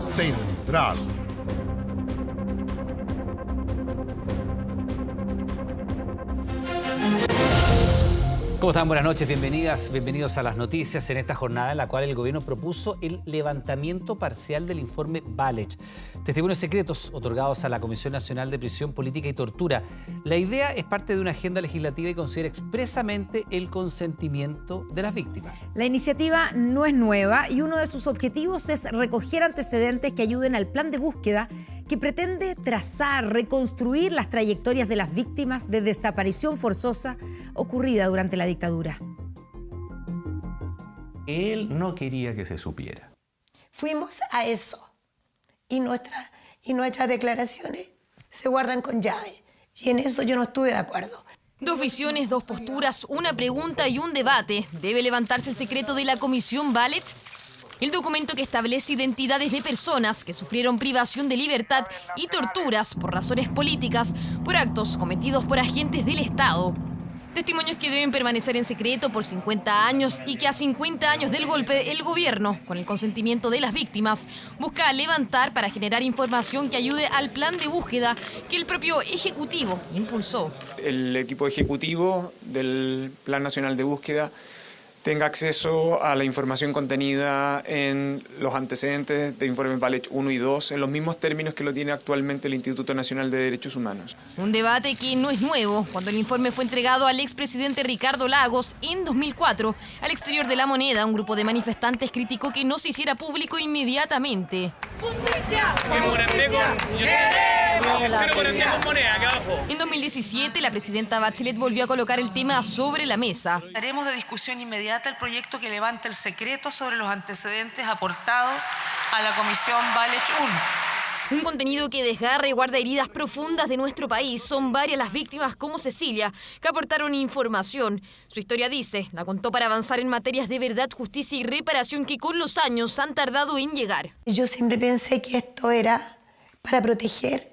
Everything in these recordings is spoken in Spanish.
Central. ¿Cómo están? Buenas noches, bienvenidos a las noticias en esta jornada en la cual el gobierno propuso el levantamiento parcial del informe Valech. Testimonios secretos otorgados a la Comisión Nacional de Prisión Política y Tortura. La idea es parte de una agenda legislativa y considera expresamente el consentimiento de las víctimas. La iniciativa no es nueva y uno de sus objetivos es recoger antecedentes que ayuden al plan de búsqueda que pretende trazar, reconstruir las trayectorias de las víctimas de desaparición forzosa ocurrida durante la dictadura. Él no quería que se supiera. Fuimos a eso y nuestras declaraciones se guardan con llave y en eso yo no estuve de acuerdo. Dos visiones, dos posturas, una pregunta y un debate. ¿Debe levantarse el secreto de la Comisión Valech? El documento que establece identidades de personas que sufrieron privación de libertad y torturas por razones políticas por actos cometidos por agentes del Estado. Testimonios que deben permanecer en secreto por 50 años y que a 50 años del golpe el gobierno, con el consentimiento de las víctimas, busca levantar para generar información que ayude al plan de búsqueda que el propio Ejecutivo impulsó. El equipo ejecutivo del Plan Nacional de Búsqueda tenga acceso a la información contenida en los antecedentes de informes Valech 1 y 2, en los mismos términos que lo tiene actualmente el Instituto Nacional de Derechos Humanos. Un debate que no es nuevo. Cuando el informe fue entregado al expresidente Ricardo Lagos en 2004, al exterior de La Moneda, un grupo de manifestantes criticó que no se hiciera público inmediatamente. ¡Justicia! En 2017, la presidenta Bachelet volvió a colocar el tema sobre la mesa. Daremos de discusión inmediata el proyecto que levanta el secreto sobre los antecedentes aportados a la Comisión Valech 1. Un contenido que desgarra y guarda heridas profundas de nuestro país. Son varias las víctimas como Cecilia que aportaron información. Su historia dice, la contó para avanzar en materias de verdad, justicia y reparación que con los años han tardado en llegar. Yo siempre pensé que esto era para proteger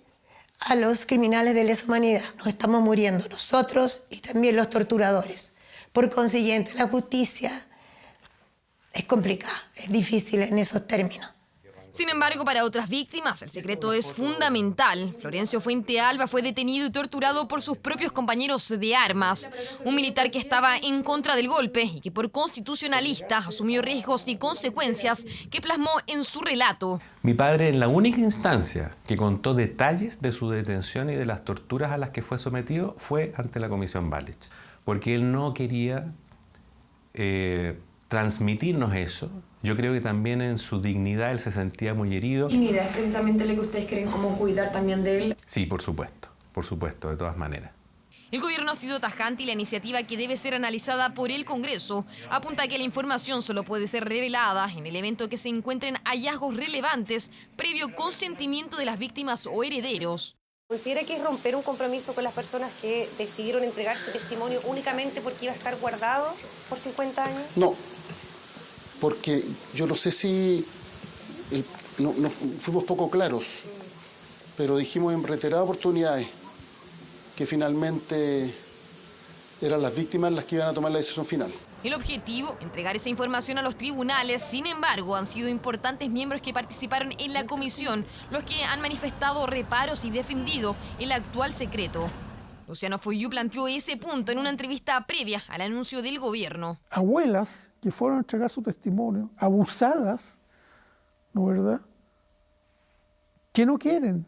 a los criminales de lesa humanidad. Nos estamos muriendo nosotros y también los torturadores. Por consiguiente, la justicia es complicada, es difícil en esos términos. Sin embargo, para otras víctimas, el secreto es fundamental. Florencio Fuente Alba fue detenido y torturado por sus propios compañeros de armas. Un militar que estaba en contra del golpe y que por constitucionalista asumió riesgos y consecuencias que plasmó en su relato. Mi padre, en la única instancia que contó detalles de su detención y de las torturas a las que fue sometido, fue ante la Comisión Valech. Porque él no quería transmitirnos eso. Yo creo que también en su dignidad él se sentía muy herido. ¿Dignidad es precisamente lo que ustedes creen como cuidar también de él? Sí, por supuesto, de todas maneras. El gobierno ha sido tajante y la iniciativa, que debe ser analizada por el Congreso, apunta a que la información solo puede ser revelada en el evento que se encuentren hallazgos relevantes previo consentimiento de las víctimas o herederos. ¿Considera que es romper un compromiso con las personas que decidieron entregar su testimonio únicamente porque iba a estar guardado por 50 años? No, porque yo no sé si fuimos poco claros, pero dijimos en reiteradas oportunidades que finalmente eran las víctimas las que iban a tomar la decisión final. El objetivo, entregar esa información a los tribunales. Sin embargo, han sido importantes miembros que participaron en la comisión los que han manifestado reparos y defendido el actual secreto. Luciano Foyú planteó ese punto en una entrevista previa al anuncio del gobierno. Abuelas que fueron a entregar su testimonio, abusadas, ¿no es verdad?, que no querían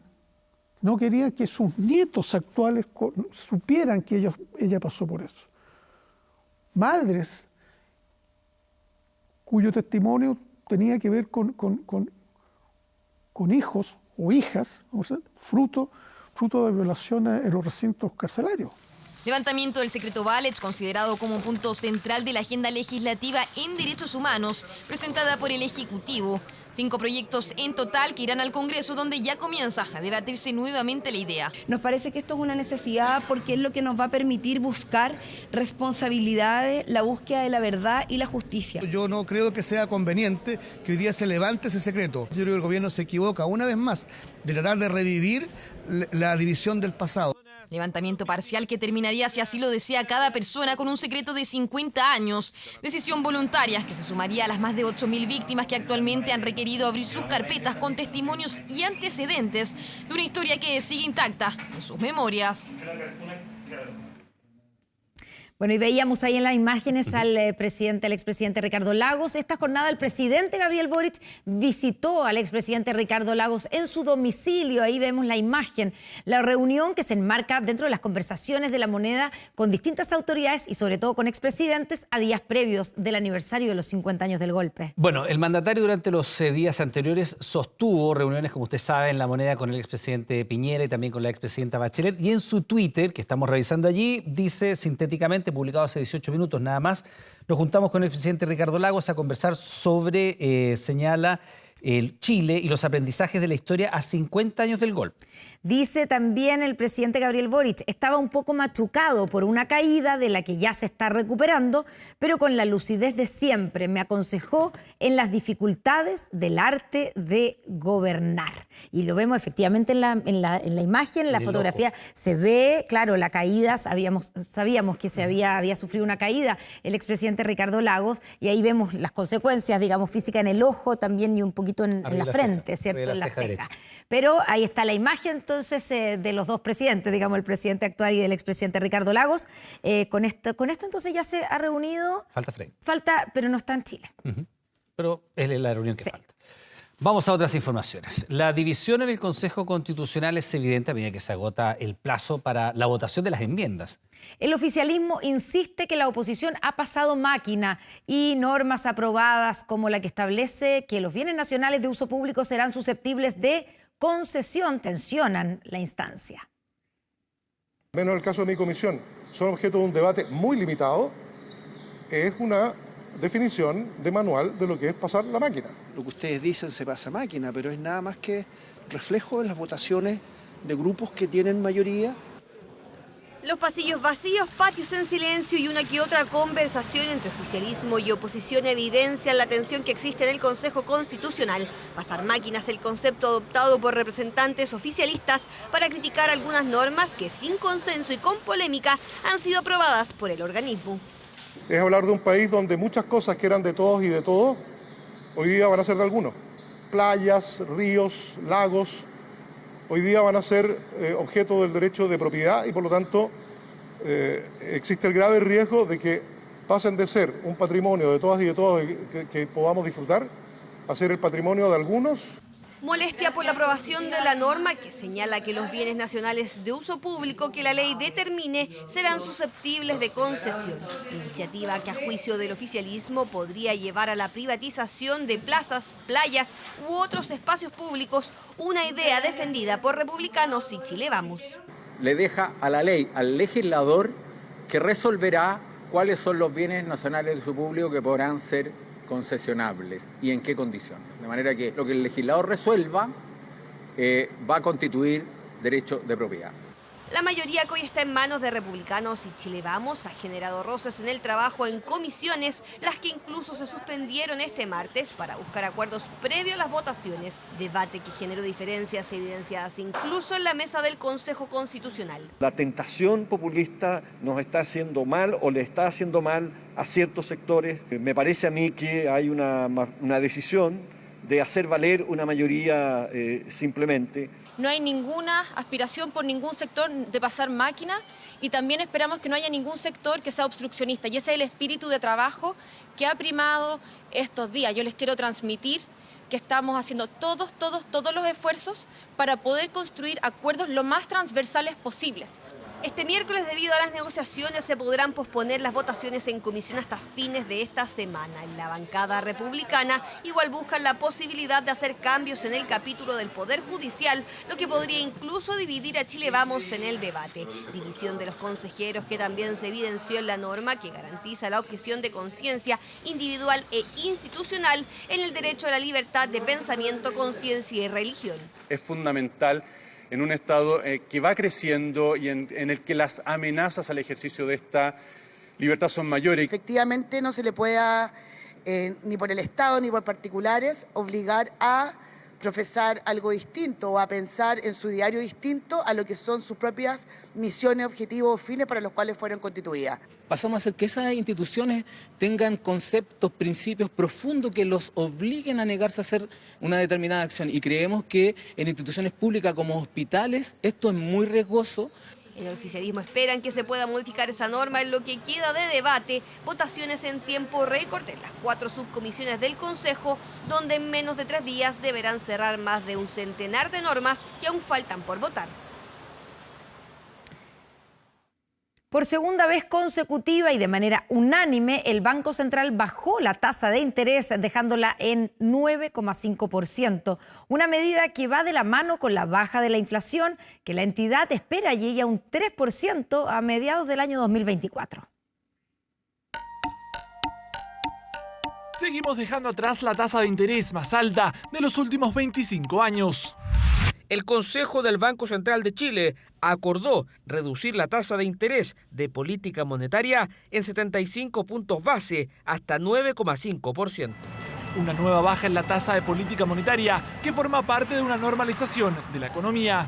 que sus nietos actuales supieran que ella pasó por eso. Madres cuyo testimonio tenía que ver con hijos o hijas, o sea, fruto de violaciones en los recintos carcelarios. Levantamiento del secreto Valech, considerado como un punto central de la agenda legislativa en derechos humanos, presentada por el Ejecutivo. 5 proyectos en total que irán al Congreso, donde ya comienza a debatirse nuevamente la idea. Nos parece que esto es una necesidad porque es lo que nos va a permitir buscar responsabilidades, la búsqueda de la verdad y la justicia. Yo no creo que sea conveniente que hoy día se levante ese secreto. Yo creo que el gobierno se equivoca una vez más de tratar de revivir la división del pasado. Levantamiento parcial que terminaría, si así lo desea cada persona, con un secreto de 50 años. Decisión voluntaria que se sumaría a las más de 8.000 víctimas que actualmente han requerido abrir sus carpetas con testimonios y antecedentes de una historia que sigue intacta en sus memorias. Bueno, y veíamos ahí en las imágenes al expresidente Ricardo Lagos. Esta jornada el presidente Gabriel Boric visitó al expresidente Ricardo Lagos en su domicilio. Ahí vemos la imagen, la reunión que se enmarca dentro de las conversaciones de La Moneda con distintas autoridades y sobre todo con expresidentes a días previos del aniversario de los 50 años del golpe. Bueno, el mandatario durante los días anteriores sostuvo reuniones, como usted sabe, en La Moneda con el expresidente Piñera y también con la expresidenta Bachelet. Y en su Twitter, que estamos revisando allí, dice sintéticamente, publicado hace 18 minutos nada más, nos juntamos con el presidente Ricardo Lagos a conversar sobre, señala, el Chile y los aprendizajes de la historia a 50 años del golpe. Dice también el presidente Gabriel Boric, estaba un poco machucado por una caída de la que ya se está recuperando, pero con la lucidez de siempre. Me aconsejó en las dificultades del arte de gobernar. Y lo vemos efectivamente en la imagen, en la fotografía. Se ve, claro, la caída, sabíamos que había sufrido una caída el expresidente Ricardo Lagos, y ahí vemos las consecuencias, digamos, físicas en el ojo también y un poquito en la frente, ¿cierto? En la ceja. Pero ahí está la imagen entonces de los dos presidentes, digamos, el presidente actual y del expresidente Ricardo Lagos. Con esto entonces ya se ha reunido. Falta Frey. Falta, pero no está en Chile. Pero es la reunión que falta. Vamos a otras informaciones. La división en el Consejo Constitucional es evidente a medida que se agota el plazo para la votación de las enmiendas. El oficialismo insiste que la oposición ha pasado máquina y normas aprobadas como la que establece que los bienes nacionales de uso público serán susceptibles de concesión tensionan la instancia. Menos el caso de mi comisión, son objeto de un debate muy limitado, es una definición de manual de lo que es pasar la máquina. Lo que ustedes dicen se pasa máquina, pero es nada más que reflejo de las votaciones de grupos que tienen mayoría. Los pasillos vacíos, patios en silencio y una que otra conversación entre oficialismo y oposición evidencian la tensión que existe en el Consejo Constitucional. Pasar máquinas, el concepto adoptado por representantes oficialistas para criticar algunas normas que sin consenso y con polémica han sido aprobadas por el organismo. Es hablar de un país donde muchas cosas que eran de todos y de todos, hoy día van a ser de algunos. Playas, ríos, lagos, hoy día van a ser objeto del derecho de propiedad y por lo tanto existe el grave riesgo de que pasen de ser un patrimonio de todas y de todos que podamos disfrutar a ser el patrimonio de algunos. Molestia por la aprobación de la norma que señala que los bienes nacionales de uso público que la ley determine serán susceptibles de concesión. Iniciativa que a juicio del oficialismo podría llevar a la privatización de plazas, playas u otros espacios públicos, una idea defendida por republicanos y Chile Vamos. Le deja a la ley, al legislador, que resolverá cuáles son los bienes nacionales de uso público que podrán ser concesionables y en qué condiciones. De manera que lo que el legislador resuelva va a constituir derecho de propiedad. La mayoría que hoy está en manos de republicanos y Chile Vamos ha generado roces en el trabajo en comisiones, las que incluso se suspendieron este martes para buscar acuerdos previos a las votaciones. Debate que generó diferencias evidenciadas incluso en la mesa del Consejo Constitucional. La tentación populista nos está haciendo mal o le está haciendo mal a ciertos sectores. Me parece a mí que hay una decisión de hacer valer una mayoría simplemente. No hay ninguna aspiración por ningún sector de pasar máquina y también esperamos que no haya ningún sector que sea obstruccionista. Y ese es el espíritu de trabajo que ha primado estos días. Yo les quiero transmitir que estamos haciendo todos los esfuerzos para poder construir acuerdos lo más transversales posibles. Este miércoles, debido a las negociaciones, se podrán posponer las votaciones en comisión hasta fines de esta semana. En la bancada republicana igual buscan la posibilidad de hacer cambios en el capítulo del Poder Judicial, lo que podría incluso dividir a Chile Vamos en el debate. División de los consejeros que también se evidenció en la norma que garantiza la objeción de conciencia individual e institucional en el derecho a la libertad de pensamiento, conciencia y religión. Es fundamental en un Estado que va creciendo y en el que las amenazas al ejercicio de esta libertad son mayores. Efectivamente no se le pueda, ni por el Estado ni por particulares, obligar a profesar algo distinto o a pensar en su diario distinto a lo que son sus propias misiones, objetivos o fines para los cuales fueron constituidas. Pasamos a hacer que esas instituciones tengan conceptos, principios profundos que los obliguen a negarse a hacer una determinada acción. Y creemos que en instituciones públicas como hospitales esto es muy riesgoso. En el oficialismo esperan que se pueda modificar esa norma en lo que queda de debate, votaciones en tiempo récord en las 4 subcomisiones del Consejo, donde en menos de 3 días deberán cerrar más de un centenar de normas que aún faltan por votar. Por segunda vez consecutiva y de manera unánime, el Banco Central bajó la tasa de interés, dejándola en 9,5%. Una medida que va de la mano con la baja de la inflación, que la entidad espera llegue a un 3% a mediados del año 2024. Seguimos dejando atrás la tasa de interés más alta de los últimos 25 años. El Consejo del Banco Central de Chile acordó reducir la tasa de interés de política monetaria en 75 puntos base hasta 9,5%. Una nueva baja en la tasa de política monetaria que forma parte de una normalización de la economía.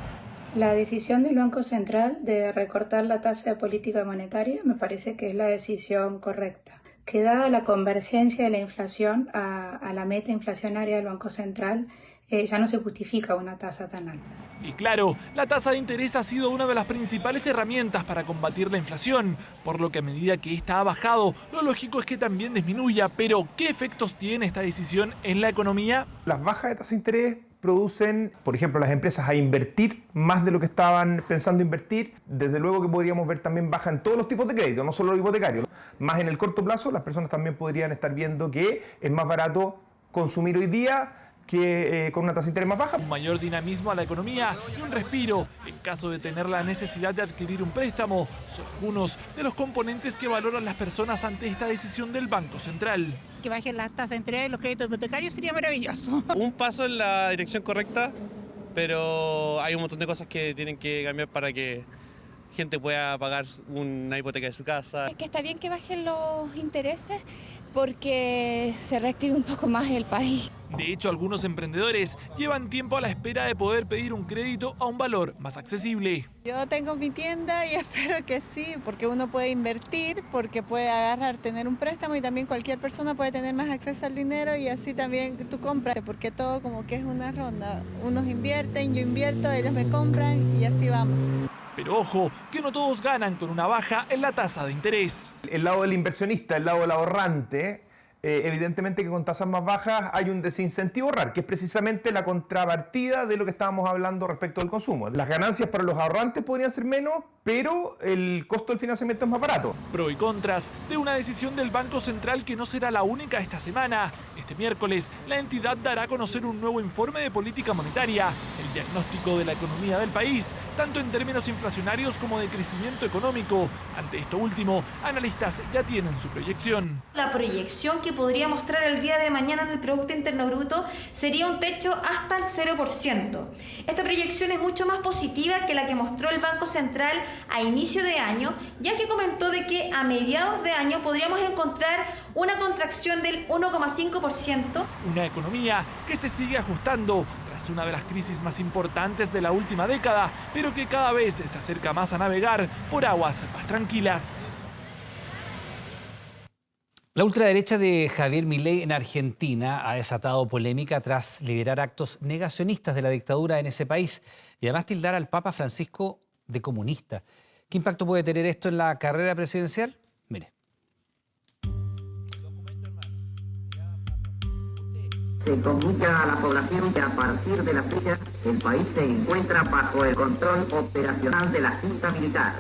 La decisión del Banco Central de recortar la tasa de política monetaria me parece que es la decisión correcta. Que dada la convergencia de la inflación a la meta inflacionaria del Banco Central, ya no se justifica una tasa tan alta. Y claro, la tasa de interés ha sido una de las principales herramientas para combatir la inflación, por lo que a medida que esta ha bajado, lo lógico es que también disminuya. Pero, ¿qué efectos tiene esta decisión en la economía? Las bajas de tasa de interés producen, por ejemplo, las empresas a invertir más de lo que estaban pensando invertir. Desde luego que podríamos ver también baja en todos los tipos de crédito, no solo los hipotecarios. Más en el corto plazo, las personas también podrían estar viendo que es más barato consumir hoy día que con una tasa de interés más baja. Un mayor dinamismo a la economía y un respiro en caso de tener la necesidad de adquirir un préstamo son algunos de los componentes que valoran las personas ante esta decisión del Banco Central. Que bajen las tasas de interés de los créditos hipotecarios sería maravilloso. Un paso en la dirección correcta, pero hay un montón de cosas que tienen que cambiar para que gente pueda pagar una hipoteca de su casa. Es que está bien que bajen los intereses porque se reactive un poco más el país. De hecho, algunos emprendedores llevan tiempo a la espera de poder pedir un crédito a un valor más accesible. Yo tengo mi tienda y espero que sí, porque uno puede invertir, porque puede tener un préstamo y también cualquier persona puede tener más acceso al dinero y así también tú compras, porque todo como que es una ronda. Unos invierten, yo invierto, ellos me compran y así vamos. Pero ojo, que no todos ganan con una baja en la tasa de interés. El lado del inversionista, el lado del ahorrante, evidentemente que con tasas más bajas hay un desincentivo a ahorrar, que es precisamente la contrapartida de lo que estábamos hablando respecto del consumo. Las ganancias para los ahorrantes podrían ser menos, pero el costo del financiamiento es más barato. Pro y contras de una decisión del Banco Central que no será la única esta semana. Este miércoles, la entidad dará a conocer un nuevo informe de política monetaria, el diagnóstico de la economía del país, tanto en términos inflacionarios como de crecimiento económico. Ante esto último, analistas ya tienen su proyección. La proyección que podría mostrar el día de mañana en el Producto Interno Bruto sería un techo hasta el 0%. Esta proyección es mucho más positiva que la que mostró el Banco Central a inicio de año, ya que comentó de que a mediados de año podríamos encontrar una contracción del 1,5%. Una economía que se sigue ajustando tras una de las crisis más importantes de la última década, pero que cada vez se acerca más a navegar por aguas más tranquilas. La ultraderecha de Javier Milei en Argentina ha desatado polémica tras liderar actos negacionistas de la dictadura en ese país y además tildar al Papa Francisco de comunista. ¿Qué impacto puede tener esto en la carrera presidencial? Mire. Se comunica a la población que a partir de la fecha el país se encuentra bajo el control operacional de la Junta Militar.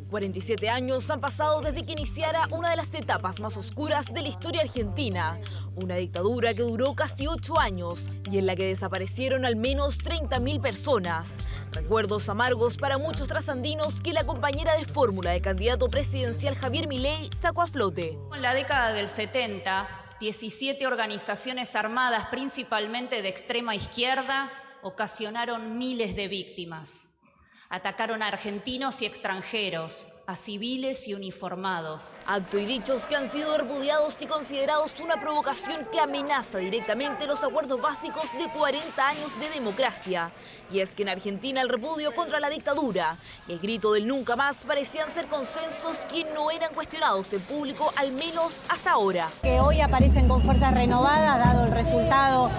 47 años han pasado desde que iniciara una de las etapas más oscuras de la historia argentina. Una dictadura que duró casi 8 años y en la que desaparecieron al menos 30.000 personas. Recuerdos amargos para muchos trasandinos que la compañera de fórmula de candidato presidencial Javier Milei sacó a flote. En la década del 70, 17 organizaciones armadas, principalmente de extrema izquierda, ocasionaron miles de víctimas. Atacaron a argentinos y extranjeros, a civiles y uniformados. Acto y dichos que han sido repudiados y considerados una provocación que amenaza directamente los acuerdos básicos de 40 años de democracia. Y es que en Argentina el repudio contra la dictadura y el grito del nunca más parecían ser consensos que no eran cuestionados en público, al menos hasta ahora. Que hoy aparecen con fuerza renovada, dado el resultado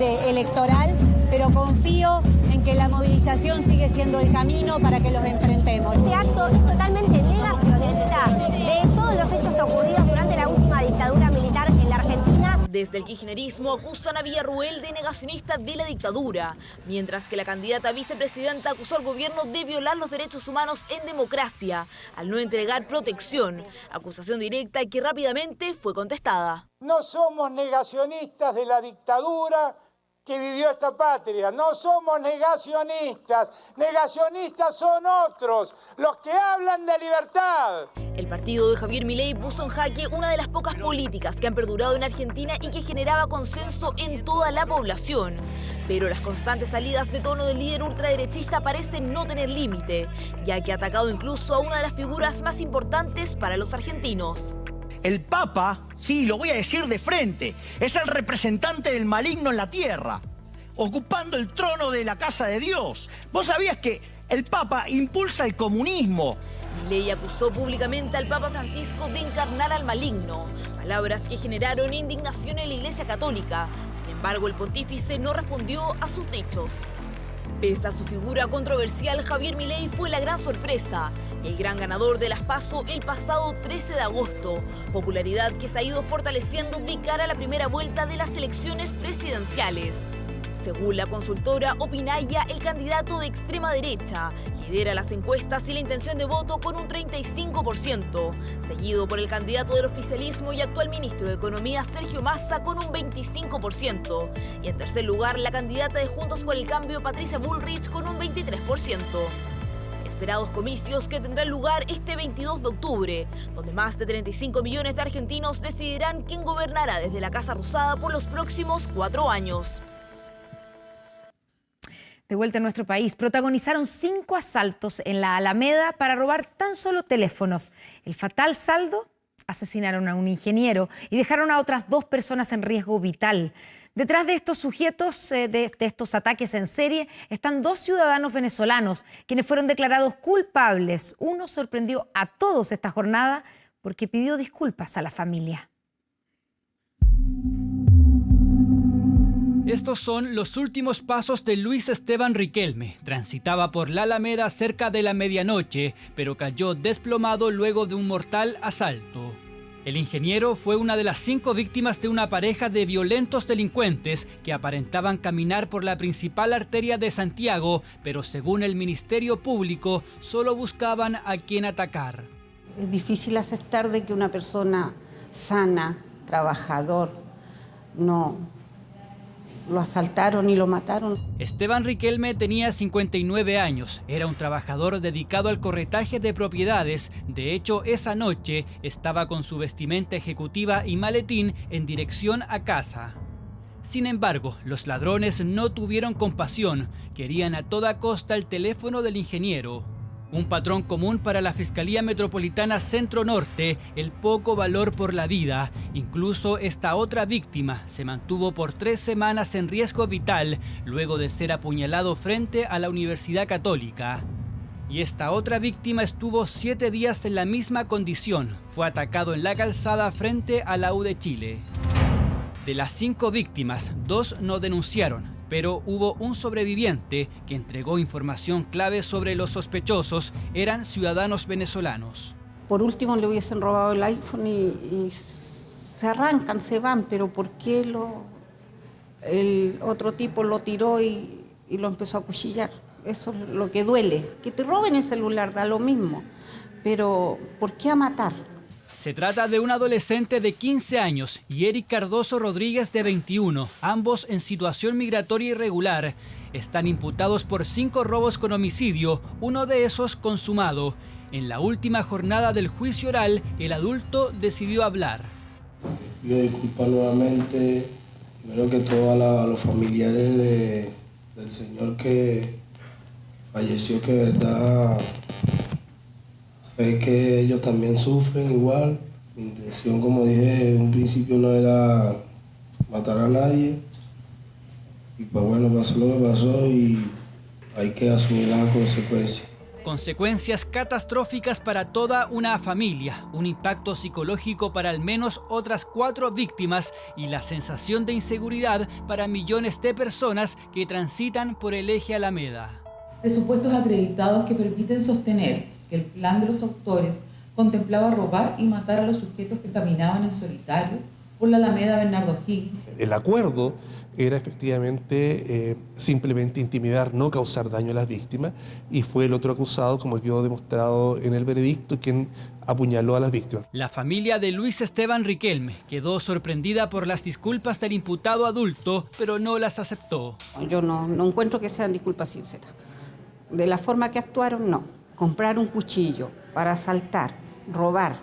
electoral, pero confío en que la movilización sigue siendo el camino para que los enfrentemos. Este acto es totalmente negacionista de todos los hechos ocurridos durante la última dictadura militar en la Argentina. Desde el kirchnerismo acusan a Villarruel de negacionista de la dictadura, mientras que la candidata vicepresidenta acusó al gobierno de violar los derechos humanos en democracia, al no entregar protección, acusación directa que rápidamente fue contestada. No somos negacionistas de la dictadura que vivió esta patria. No somos negacionistas. Negacionistas son otros, los que hablan de libertad. El partido de Javier Milei puso en jaque una de las pocas políticas que han perdurado en Argentina y que generaba consenso en toda la población. Pero las constantes salidas de tono del líder ultraderechista parecen no tener límite, ya que ha atacado incluso a una de las figuras más importantes para los argentinos. El Papa, sí, lo voy a decir de frente, es el representante del maligno en la tierra, ocupando el trono de la casa de Dios. ¿Vos sabías que el Papa impulsa el comunismo? Milei acusó públicamente al Papa Francisco de encarnar al maligno, palabras que generaron indignación en la Iglesia Católica. Sin embargo, el pontífice no respondió a sus dichos. Pese a su figura controversial, Javier Milei fue la gran sorpresa, el gran ganador de las PASO el pasado 13 de agosto, popularidad que se ha ido fortaleciendo de cara a la primera vuelta de las elecciones presidenciales. Según la consultora Opinaya, el candidato de extrema derecha lidera las encuestas y la intención de voto con un 35%, seguido por el candidato del oficialismo y actual ministro de Economía Sergio Massa con un 25%, y en tercer lugar la candidata de Juntos por el Cambio Patricia Bullrich con un 23%. Esperados comicios que tendrán lugar este 22 de octubre, donde más de 35 millones de argentinos decidirán quién gobernará desde la Casa Rosada por los próximos 4 años. De vuelta en nuestro país, protagonizaron 5 asaltos en la Alameda para robar tan solo teléfonos. El fatal saldo: asesinaron a un ingeniero y dejaron a otras 2 personas en riesgo vital. Detrás de estos sujetos, de estos ataques en serie, están 2 ciudadanos venezolanos, quienes fueron declarados culpables. Uno sorprendió a todos esta jornada porque pidió disculpas a la familia. Estos son los últimos pasos de Luis Esteban Riquelme. Transitaba por la Alameda cerca de la medianoche, pero cayó desplomado luego de un mortal asalto. El ingeniero fue una de las 5 víctimas de una pareja de violentos delincuentes que aparentaban caminar por la principal arteria de Santiago, pero según el Ministerio Público, solo buscaban a quien atacar. Es difícil aceptar de que una persona sana, trabajador, no lo asaltaron y lo mataron. Esteban Riquelme tenía 59 años, era un trabajador dedicado al corretaje de propiedades. De hecho, esa noche estaba con su vestimenta ejecutiva y maletín en dirección a casa. Sin embargo, los ladrones no tuvieron compasión, querían a toda costa el teléfono del ingeniero. Un patrón común para la Fiscalía Metropolitana Centro Norte, el poco valor por la vida. Incluso esta otra víctima se mantuvo por 3 semanas en riesgo vital luego de ser apuñalado frente a la Universidad Católica. Y esta otra víctima estuvo 7 días en la misma condición. Fue atacado en la calzada frente a la U de Chile. De las 5 víctimas, 2 no denunciaron, pero hubo un sobreviviente que entregó información clave sobre los sospechosos. Eran ciudadanos venezolanos. Por último le hubiesen robado el iPhone y se arrancan, se van, pero ¿por qué el otro tipo lo tiró y lo empezó a acuchillar? Eso es lo que duele. Que te roben el celular, da lo mismo, pero ¿por qué a matar? Se trata de un adolescente de 15 años y Eric Cardoso Rodríguez de 21, ambos en situación migratoria irregular. Están imputados por 5 robos con homicidio, uno de esos consumado. En la última jornada del juicio oral, el adulto decidió hablar. Pido disculpas nuevamente, primero que todo a los familiares del señor que falleció, que de verdad sé que ellos también sufren igual. Mi intención, como dije en un principio, no era matar a nadie. Y pues bueno, pasó lo que pasó y hay que asumir las consecuencias. Consecuencias catastróficas para toda una familia, un impacto psicológico para al menos otras 4 víctimas y la sensación de inseguridad para millones de personas que transitan por el eje Alameda. Presupuestos acreditados que permiten sostener que el plan de los autores contemplaba robar y matar a los sujetos que caminaban en solitario por la Alameda Bernardo Higgins. El acuerdo era efectivamente simplemente intimidar, no causar daño a las víctimas, y fue el otro acusado, como quedó demostrado en el veredicto, quien apuñaló a las víctimas. La familia de Luis Esteban Riquelme quedó sorprendida por las disculpas del imputado adulto, pero no las aceptó. Yo no encuentro que sean disculpas sinceras. De la forma que actuaron, no. Comprar un cuchillo para asaltar, robar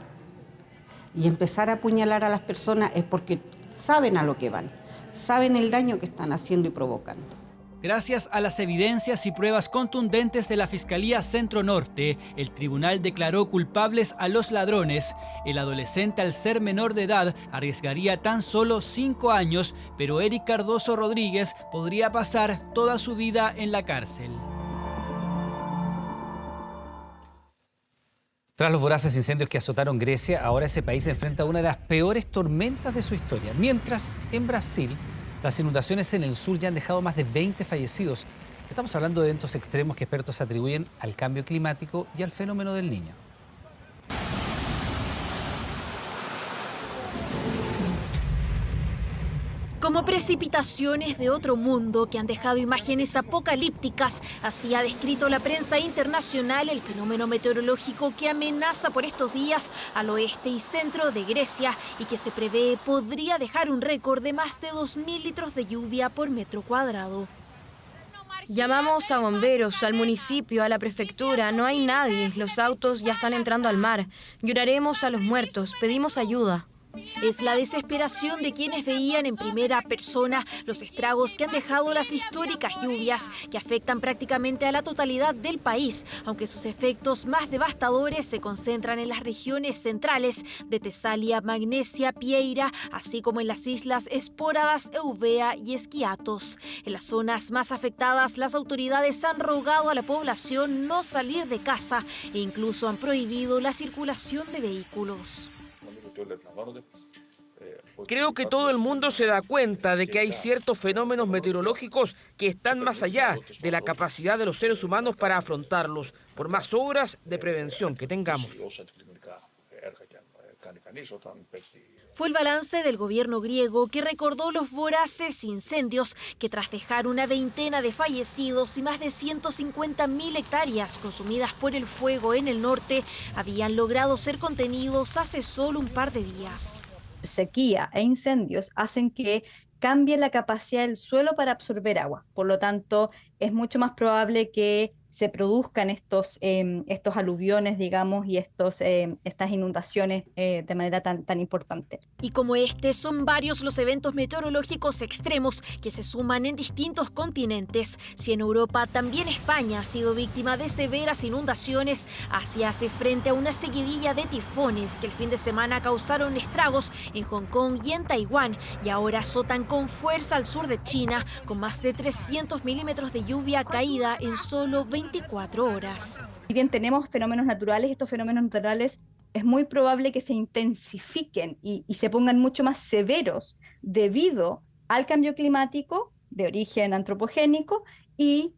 y empezar a apuñalar a las personas es porque saben a lo que van. Saben el daño que están haciendo y provocando. Gracias a las evidencias y pruebas contundentes de la Fiscalía Centro Norte, el tribunal declaró culpables a los ladrones. El adolescente, al ser menor de edad, arriesgaría tan solo 5 años, pero Eric Cardoso Rodríguez podría pasar toda su vida en la cárcel. Tras los voraces incendios que azotaron Grecia, ahora ese país enfrenta una de las peores tormentas de su historia. Mientras, en Brasil, las inundaciones en el sur ya han dejado más de 20 fallecidos. Estamos hablando de eventos extremos que expertos atribuyen al cambio climático y al fenómeno del Niño. Como precipitaciones de otro mundo que han dejado imágenes apocalípticas, así ha descrito la prensa internacional el fenómeno meteorológico que amenaza por estos días al oeste y centro de Grecia y que se prevé podría dejar un récord de más de 2.000 litros de lluvia por metro cuadrado. Llamamos a bomberos, al municipio, a la prefectura. No hay nadie. Los autos ya están entrando al mar. Lloraremos a los muertos. Pedimos ayuda. Es la desesperación de quienes veían en primera persona los estragos que han dejado las históricas lluvias que afectan prácticamente a la totalidad del país, aunque sus efectos más devastadores se concentran en las regiones centrales de Tesalia, Magnesia, Pieira, así como en las islas Espóradas, Eubea y Esquiatos. En las zonas más afectadas, las autoridades han rogado a la población no salir de casa e incluso han prohibido la circulación de vehículos. Creo que todo el mundo se da cuenta de que hay ciertos fenómenos meteorológicos que están más allá de la capacidad de los seres humanos para afrontarlos, por más obras de prevención que tengamos. Fue el balance del gobierno griego que recordó los voraces incendios que tras dejar una veintena de fallecidos y más de 150.000 hectáreas consumidas por el fuego en el norte, habían logrado ser contenidos hace solo un par de días. Sequía e incendios hacen que cambie la capacidad del suelo para absorber agua. Por lo tanto, es mucho más probable que se produzcan estos aluviones, digamos, y estas inundaciones de manera tan importante. Y como este, son varios los eventos meteorológicos extremos que se suman en distintos continentes. Si en Europa, también España ha sido víctima de severas inundaciones, Asia hace frente a una seguidilla de tifones que el fin de semana causaron estragos en Hong Kong y en Taiwán, y ahora azotan con fuerza al sur de China, con más de 300 milímetros de lluvia caída en solo 24 horas. Si bien tenemos fenómenos naturales, estos fenómenos naturales es muy probable que se intensifiquen y se pongan mucho más severos debido al cambio climático de origen antropogénico y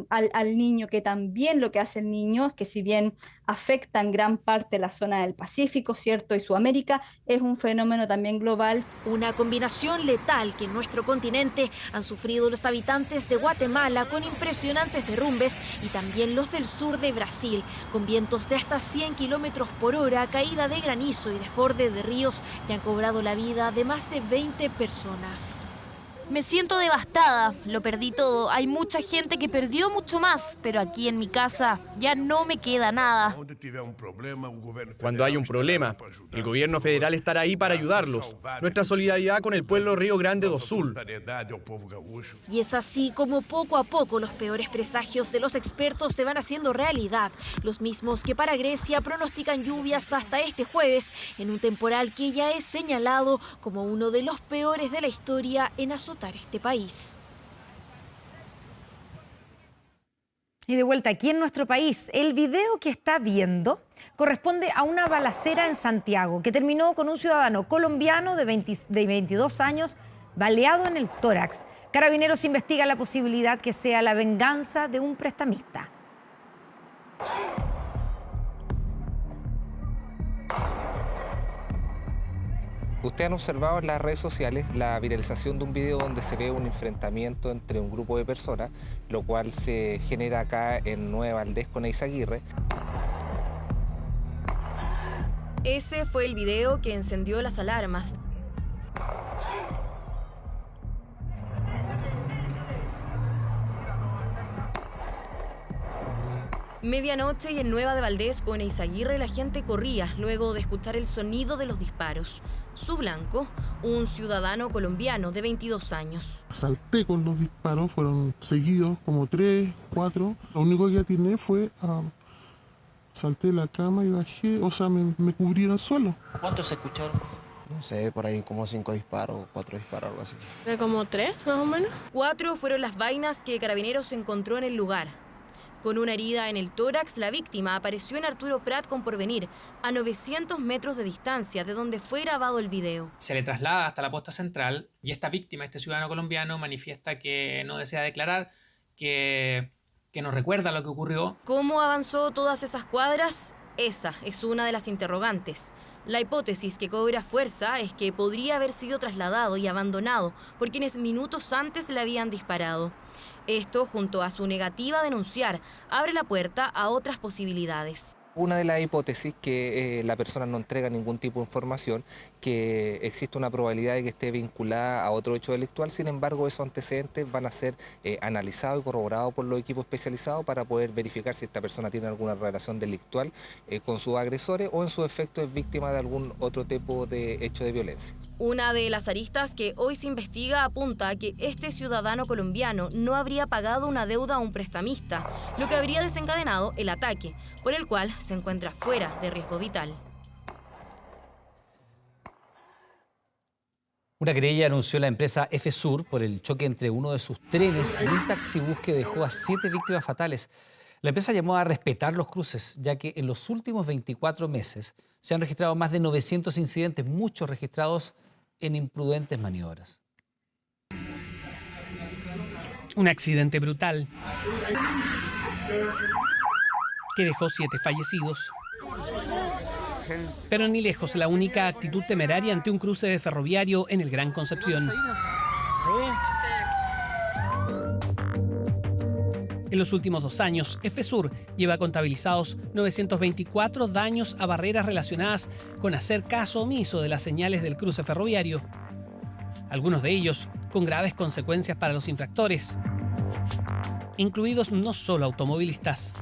al niño, que también lo que hace el niño es que, si bien afectan gran parte de la zona del Pacífico, ¿cierto?, y Sudamérica, es un fenómeno también global. Una combinación letal que en nuestro continente han sufrido los habitantes de Guatemala con impresionantes derrumbes y también los del sur de Brasil, con vientos de hasta 100 kilómetros por hora, caída de granizo y desborde de ríos que han cobrado la vida de más de 20 personas. Me siento devastada, lo perdí todo. Hay mucha gente que perdió mucho más, pero aquí en mi casa ya no me queda nada. Cuando hay un problema, el gobierno federal estará ahí para ayudarlos. Nuestra solidaridad con el pueblo Río Grande do Sul. Y es así como poco a poco los peores presagios de los expertos se van haciendo realidad. Los mismos que para Grecia pronostican lluvias hasta este jueves, en un temporal que ya es señalado como uno de los peores de la historia en azotar este país. Y de vuelta aquí en nuestro país, el video que está viendo corresponde a una balacera en Santiago que terminó con un ciudadano colombiano de 22 años baleado en el tórax. Carabineros investiga la posibilidad que sea la venganza de un prestamista. Ustedes han observado en las redes sociales la viralización de un video donde se ve un enfrentamiento entre un grupo de personas, lo cual se genera acá en Nueva Valdés con Eizaguirre. Ese fue el video que encendió las alarmas. Medianoche y en Nueva de Valdés con Eizaguirre la gente corría luego de escuchar el sonido de los disparos. Su blanco, un ciudadano colombiano de 22 años. Salté con los disparos, fueron seguidos como 3, 4. Lo único que atiné fue salté de la cama y bajé, o sea, me cubrí en el suelo. ¿Cuántos se escucharon? No sé, por ahí como 5 disparos, 4 disparos, algo así. ¿Como 3 más o menos? 4 fueron las vainas que Carabineros encontró en el lugar. Con una herida en el tórax, la víctima apareció en Arturo Prat con Porvenir, a 900 metros de distancia de donde fue grabado el video. Se le traslada hasta la posta central y esta víctima, este ciudadano colombiano, manifiesta que no desea declarar, que no recuerda lo que ocurrió. ¿Cómo avanzó todas esas cuadras? Esa es una de las interrogantes. La hipótesis que cobra fuerza es que podría haber sido trasladado y abandonado por quienes minutos antes le habían disparado. Esto, junto a su negativa a denunciar, abre la puerta a otras posibilidades. Una de las hipótesis que la persona no entrega ningún tipo de información, que existe una probabilidad de que esté vinculada a otro hecho delictual, sin embargo esos antecedentes van a ser analizados y corroborados por los equipos especializados para poder verificar si esta persona tiene alguna relación delictual con sus agresores o en su efecto es víctima de algún otro tipo de hecho de violencia. Una de las aristas que hoy se investiga apunta a que este ciudadano colombiano no habría pagado una deuda a un prestamista, lo que habría desencadenado el ataque, por el cual se encuentra fuera de riesgo vital. Una querella anunció la empresa FSUR por el choque entre uno de sus trenes y un taxibús que dejó a 7 víctimas fatales. La empresa llamó a respetar los cruces, ya que en los últimos 24 meses se han registrado más de 900 incidentes, muchos registrados en imprudentes maniobras. Un accidente brutal que dejó 7 fallecidos. Pero ni lejos la única actitud temeraria ante un cruce ferroviario en el Gran Concepción. En los últimos 2 años, FSUR lleva contabilizados 924 daños a barreras relacionadas con hacer caso omiso de las señales del cruce ferroviario. Algunos de ellos con graves consecuencias para los infractores, incluidos no solo automovilistas.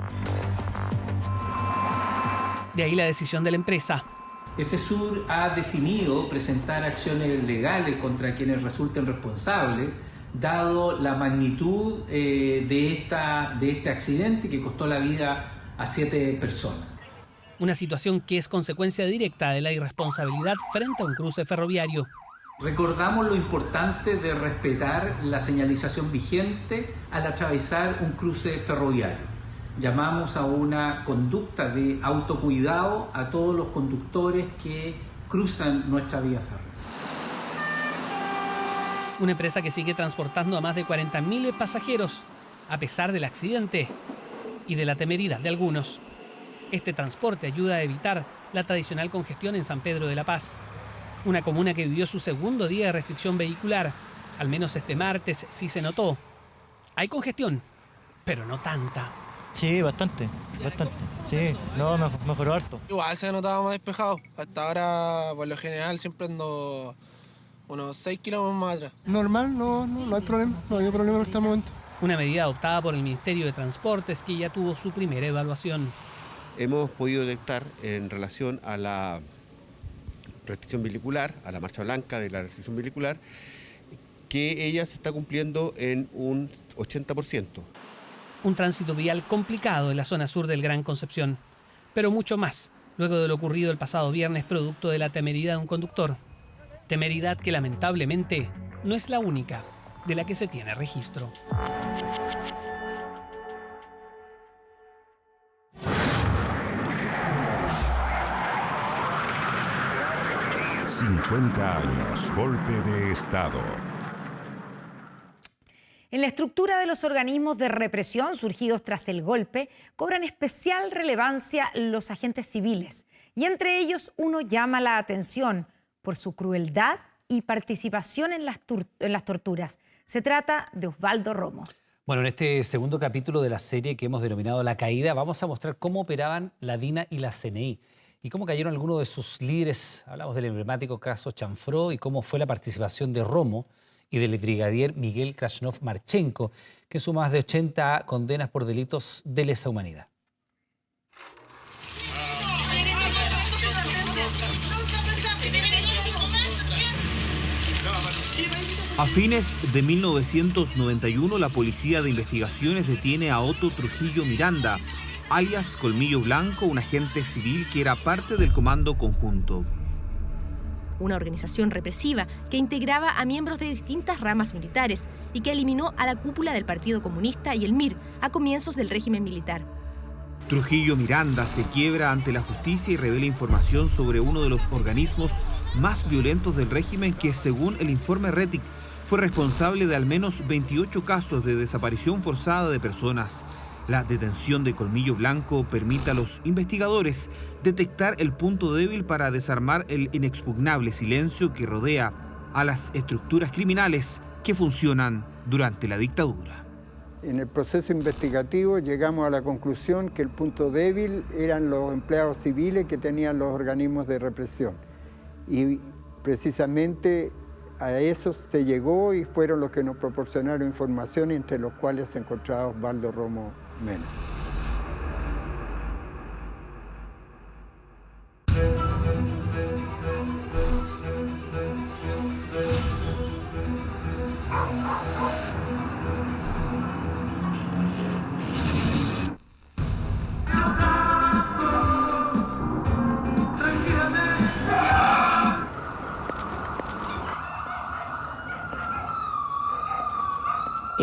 De ahí la decisión de la empresa. FSUR ha definido presentar acciones legales contra quienes resulten responsables, dado la magnitud de este accidente que costó la vida a 7 personas. Una situación que es consecuencia directa de la irresponsabilidad frente a un cruce ferroviario. Recordamos lo importante de respetar la señalización vigente al atravesar un cruce ferroviario. Llamamos a una conducta de autocuidado a todos los conductores que cruzan nuestra vía férrea. Una empresa que sigue transportando a más de 40.000 pasajeros, a pesar del accidente y de la temeridad de algunos. Este transporte ayuda a evitar la tradicional congestión en San Pedro de la Paz, una comuna que vivió su segundo día de restricción vehicular. Al menos este martes sí se notó. Hay congestión, pero no tanta. Sí, bastante. Sí, no, mejoró harto. Igual se notaba más despejado. Hasta ahora, por lo general, siempre ando unos 6 kilómetros más atrás. Normal, no hay problema, no hay problema en este momento. Una medida adoptada por el Ministerio de Transportes que ya tuvo su primera evaluación. Hemos podido detectar en relación a la restricción vehicular, a la marcha blanca de la restricción vehicular, que ella se está cumpliendo en un 80%. Un tránsito vial complicado en la zona sur del Gran Concepción, pero mucho más, luego de lo ocurrido el pasado viernes producto de la temeridad de un conductor. Temeridad que lamentablemente no es la única de la que se tiene registro. ...50 años, golpe de Estado. En la estructura de los organismos de represión surgidos tras el golpe, cobran especial relevancia los agentes civiles. Y entre ellos uno llama la atención por su crueldad y participación en las torturas. Se trata de Osvaldo Romo. Bueno, en este segundo capítulo de la serie que hemos denominado La Caída, vamos a mostrar cómo operaban la DINA y la CNI y cómo cayeron algunos de sus líderes. Hablamos del emblemático caso Chanfró y cómo fue la participación de Romo y del brigadier Miguel Krasnov Marchenko, que suma más de 80 condenas por delitos de lesa humanidad. A fines de 1991, la Policía de Investigaciones detiene a Otto Trujillo Miranda, alias Colmillo Blanco, un agente civil que era parte del Comando Conjunto. Una organización represiva que integraba a miembros de distintas ramas militares y que eliminó a la cúpula del Partido Comunista y el MIR a comienzos del régimen militar. Trujillo Miranda se quiebra ante la justicia y revela información sobre uno de los organismos más violentos del régimen que, según el informe Rettig, fue responsable de al menos 28 casos de desaparición forzada de personas. La detención de Colmillo Blanco permite a los investigadores detectar el punto débil para desarmar el inexpugnable silencio que rodea a las estructuras criminales que funcionan durante la dictadura. En el proceso investigativo llegamos a la conclusión que el punto débil eran los empleados civiles que tenían los organismos de represión. Y precisamente a eso se llegó y fueron los que nos proporcionaron información, entre los cuales se encontraba Osvaldo Romo Mena.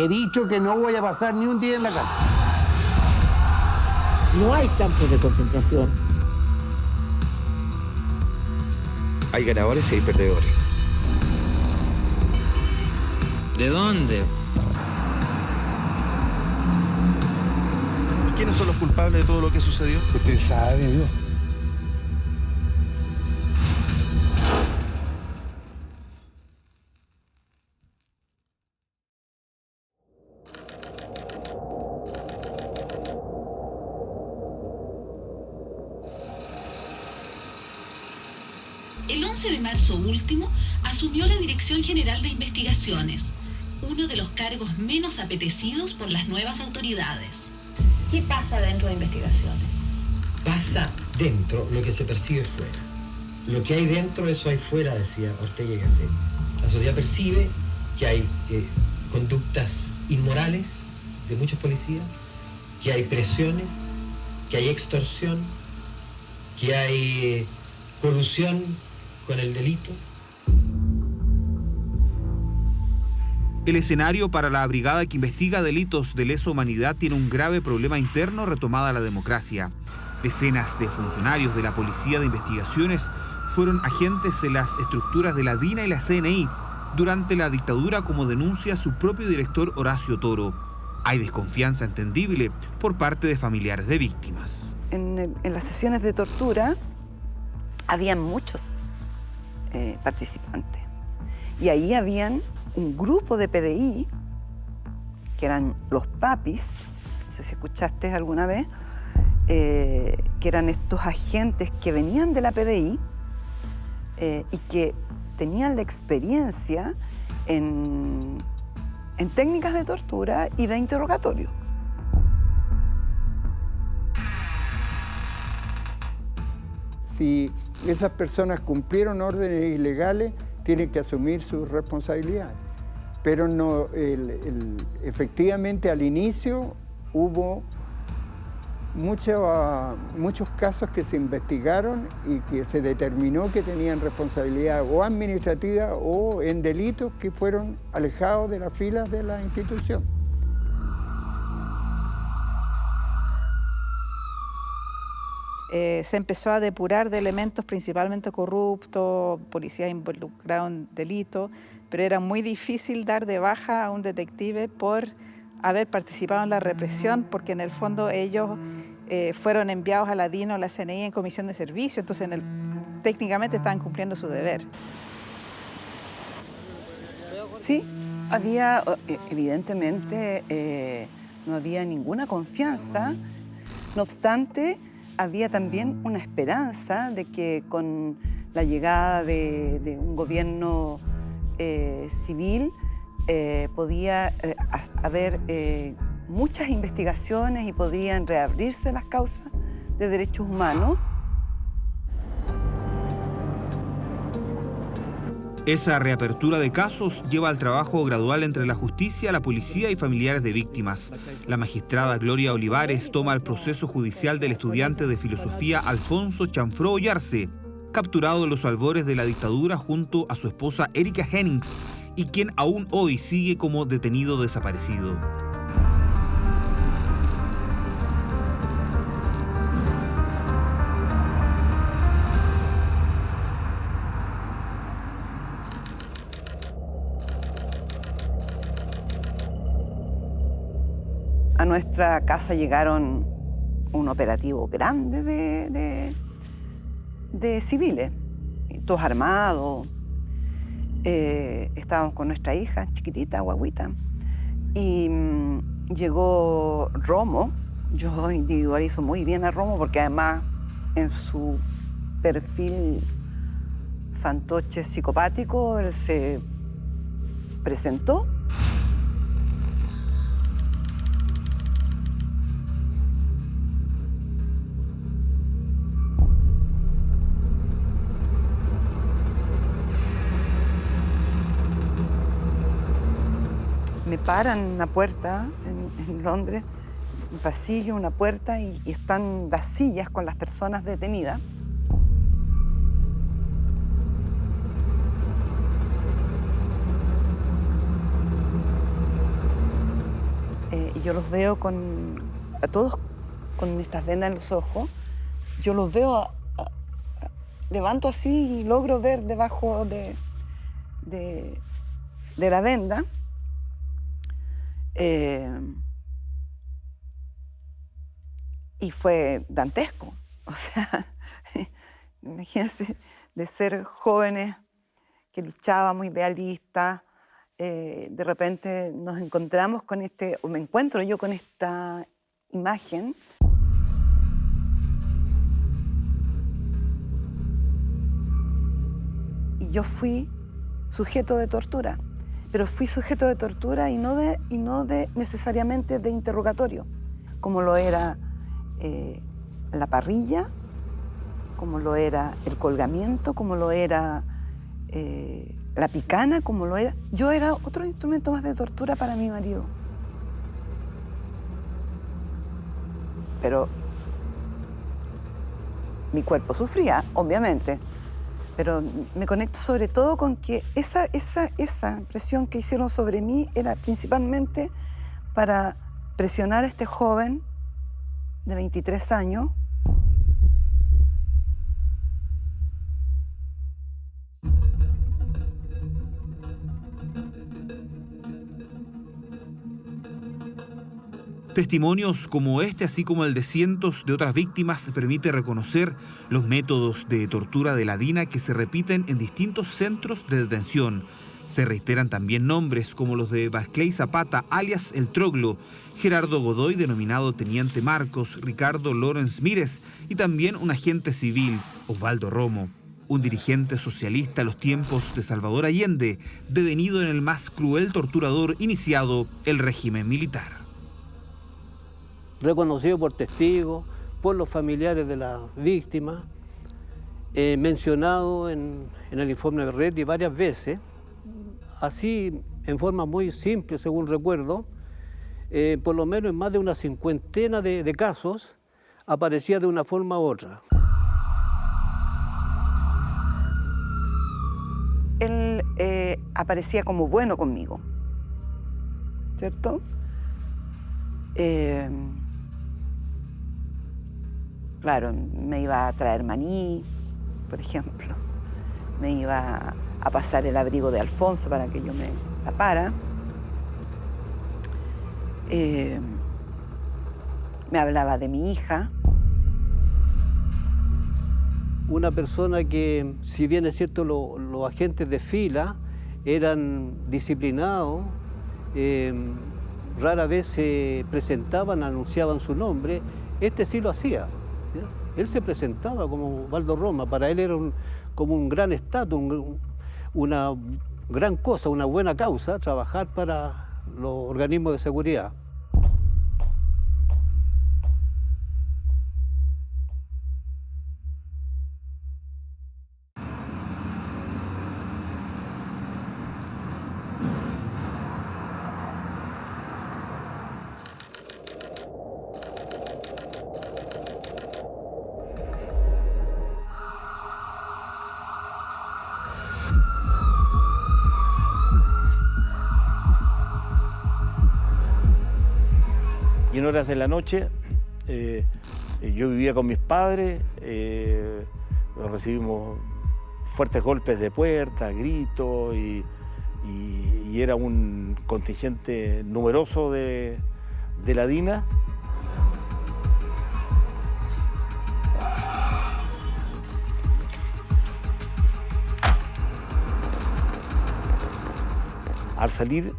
He dicho que no voy a pasar ni un día en la cárcel. No hay campos de concentración. Hay ganadores y hay perdedores. ¿De dónde? ¿Quiénes son los culpables de todo lo que sucedió? Usted sabe, Dios. El 11 de marzo último asumió la Dirección General de Investigaciones, uno de los cargos menos apetecidos por las nuevas autoridades. ¿Qué pasa dentro de investigaciones? Pasa dentro lo que se percibe fuera. Lo que hay dentro, eso hay fuera, decía Ortega y Gasset. La sociedad percibe que hay conductas inmorales de muchos policías, que hay presiones, que hay extorsión, que hay colusión con el delito. El escenario para la brigada que investiga delitos de lesa humanidad tiene un grave problema interno retomada la democracia. Decenas de funcionarios de la Policía de Investigaciones fueron agentes en las estructuras de la DINA y la CNI durante la dictadura, como denuncia su propio director Horacio Toro. Hay desconfianza entendible por parte de familiares de víctimas. En las sesiones de tortura habían muchos participantes. Y ahí habían un grupo de PDI, que eran los papis, no sé si escuchaste alguna vez, que eran estos agentes que venían de la PDI y que tenían la experiencia en técnicas de tortura y de interrogatorio. Si esas personas cumplieron órdenes ilegales, tienen que asumir sus responsabilidades. Pero no, efectivamente al inicio hubo muchos casos que se investigaron y que se determinó que tenían responsabilidad o administrativa o en delitos que fueron alejados de las filas de la institución. Se empezó a depurar de elementos principalmente corruptos, policías involucrados en delitos, pero era muy difícil dar de baja a un detective por haber participado en la represión, porque en el fondo ellos fueron enviados a la DIN o a la CNI en comisión de servicio, entonces técnicamente estaban cumpliendo su deber. Sí, había, evidentemente, no había ninguna confianza, no obstante, había también una esperanza de que con la llegada de un gobierno civil podía haber muchas investigaciones y podían reabrirse las causas de derechos humanos. Esa reapertura de casos lleva al trabajo gradual entre la justicia, la policía y familiares de víctimas. La magistrada Gloria Olivares toma el proceso judicial del estudiante de filosofía Alfonso Chanfró Ollarse, capturado en los albores de la dictadura junto a su esposa Erika Hennings, y quien aún hoy sigue como detenido desaparecido. A nuestra casa llegaron un operativo grande de civiles, todos armados. Estábamos con nuestra hija, chiquitita, guaguita, y llegó Romo. Yo individualizo muy bien a Romo porque además en su perfil fantoche psicopático él se presentó. Me paran en una puerta en Londres, un pasillo, una puerta, y están las sillas con las personas detenidas. Y yo los veo a todos con estas vendas en los ojos. Yo los veo, levanto así y logro ver debajo de la venda. Y fue dantesco. O sea, imagínense, de ser jóvenes que luchábamos, idealistas, de repente nos encontramos con o me encuentro yo con esta imagen. Y yo fui sujeto de tortura. Pero fui sujeto de tortura y no necesariamente de interrogatorio, como lo era la parrilla, como lo era el colgamiento, como lo era la picana, como lo era... Yo era otro instrumento más de tortura para mi marido. Pero mi cuerpo sufría, obviamente. Pero me conecto sobre todo con que esa presión que hicieron sobre mí era principalmente para presionar a este joven de 23 años. Testimonios como este, así como el de cientos de otras víctimas, permite reconocer los métodos de tortura de la DINA que se repiten en distintos centros de detención. Se reiteran también nombres como los de Barclay Zapata, alias El Troglo, Gerardo Godoy, denominado Teniente Marcos, Ricardo Lawrence Mírez y también un agente civil, Osvaldo Romo. un dirigente socialista a los tiempos de Salvador Allende, devenido en el más cruel torturador iniciado el régimen militar. Reconocido por testigos, por los familiares de las víctimas, mencionado en el informe de Red y varias veces, así en forma muy simple, según recuerdo, por lo menos en más de una cincuentena de casos, aparecía de una forma u otra. Él aparecía como bueno conmigo, ¿cierto? Claro, me iba a traer maní, por ejemplo. Me iba a pasar el abrigo de Alfonso para que yo me tapara. Me hablaba de mi hija. Una persona que, si bien es cierto, los agentes de fila eran disciplinados, rara vez se presentaban, anunciaban su nombre, este sí lo hacía. ¿Ya? Él se presentaba como Osvaldo Roma, para él era como un gran estatus, una gran cosa, una buena causa, trabajar para los organismos de seguridad. Y en horas de la noche, yo vivía con mis padres, recibimos fuertes golpes de puerta, gritos, y era un contingente numeroso de la DINA. Al salir,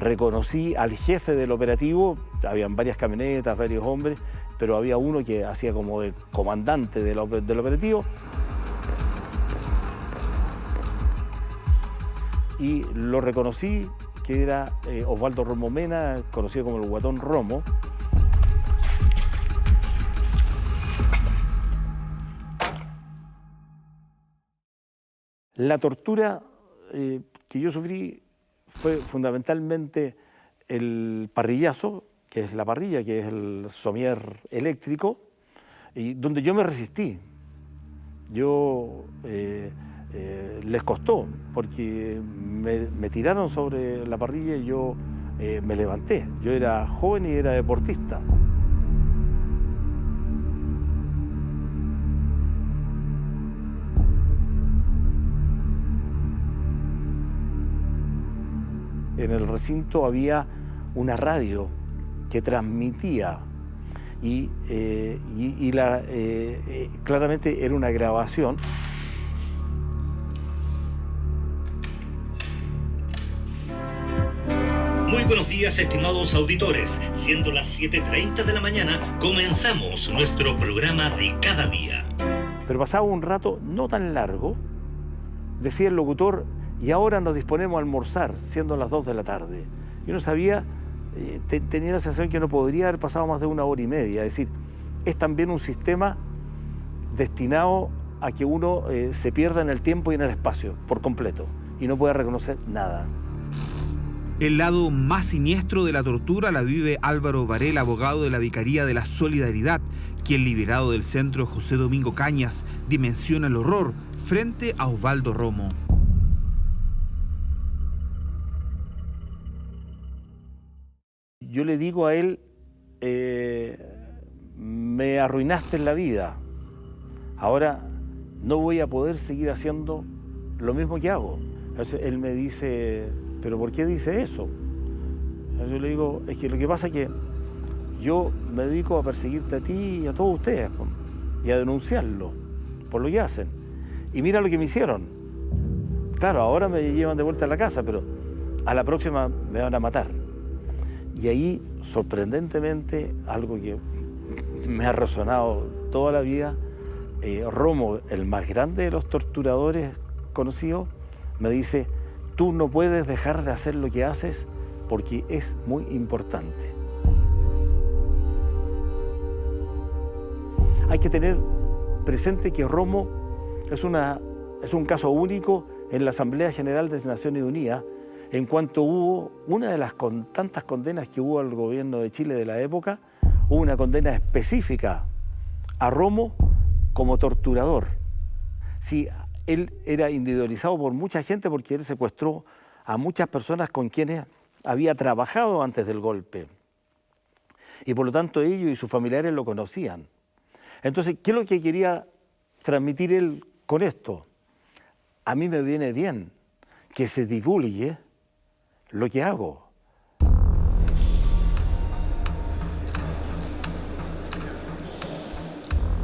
reconocí al jefe del operativo. Habían varias camionetas, varios hombres, pero había uno que hacía como de comandante del operativo. Y lo reconocí, que era Osvaldo Romo Mena, conocido como el Guatón Romo. La tortura que yo sufrí fue fundamentalmente el parrillazo, que es la parrilla, que es el somier eléctrico, y donde yo me resistí. Les costó, porque me tiraron sobre la parrilla y yo me levanté. Yo era joven y era deportista. En el recinto había una radio que transmitía y claramente era una grabación. Muy buenos días, estimados auditores. Siendo las 7:30 de la mañana, comenzamos nuestro programa de cada día. Pero pasaba un rato no tan largo, decía el locutor, y ahora nos disponemos a almorzar, siendo las 2 de la tarde. Yo no sabía, tenía la sensación que no podría haber pasado más de 1 hora y media. Es decir, es también un sistema destinado a que uno se pierda en el tiempo y en el espacio, por completo, y no pueda reconocer nada. El lado más siniestro de la tortura la vive Álvaro Varela, abogado de la Vicaría de la Solidaridad, quien, liberado del centro José Domingo Cañas, dimensiona el horror frente a Osvaldo Romo. Yo le digo a él, me arruinaste la vida, ahora no voy a poder seguir haciendo lo mismo que hago. Entonces él me dice, ¿pero por qué dice eso? Yo le digo, es que lo que pasa es que yo me dedico a perseguirte a ti y a todos ustedes, y a denunciarlo por lo que hacen. Y mira lo que me hicieron. Claro, ahora me llevan de vuelta a la casa, pero a la próxima me van a matar. Y ahí, sorprendentemente, algo que me ha resonado toda la vida, Romo, el más grande de los torturadores conocidos, me dice: tú no puedes dejar de hacer lo que haces porque es muy importante. Hay que tener presente que Romo es un caso único en la Asamblea General de Naciones Unidas, en cuanto hubo una de las tantas condenas que hubo al gobierno de Chile de la época, hubo una condena específica a Romo como torturador. Sí, él era individualizado por mucha gente porque él secuestró a muchas personas con quienes había trabajado antes del golpe. Y por lo tanto ellos y sus familiares lo conocían. Entonces, ¿qué es lo que quería transmitir él con esto? A mí me viene bien que se divulgue lo que hago.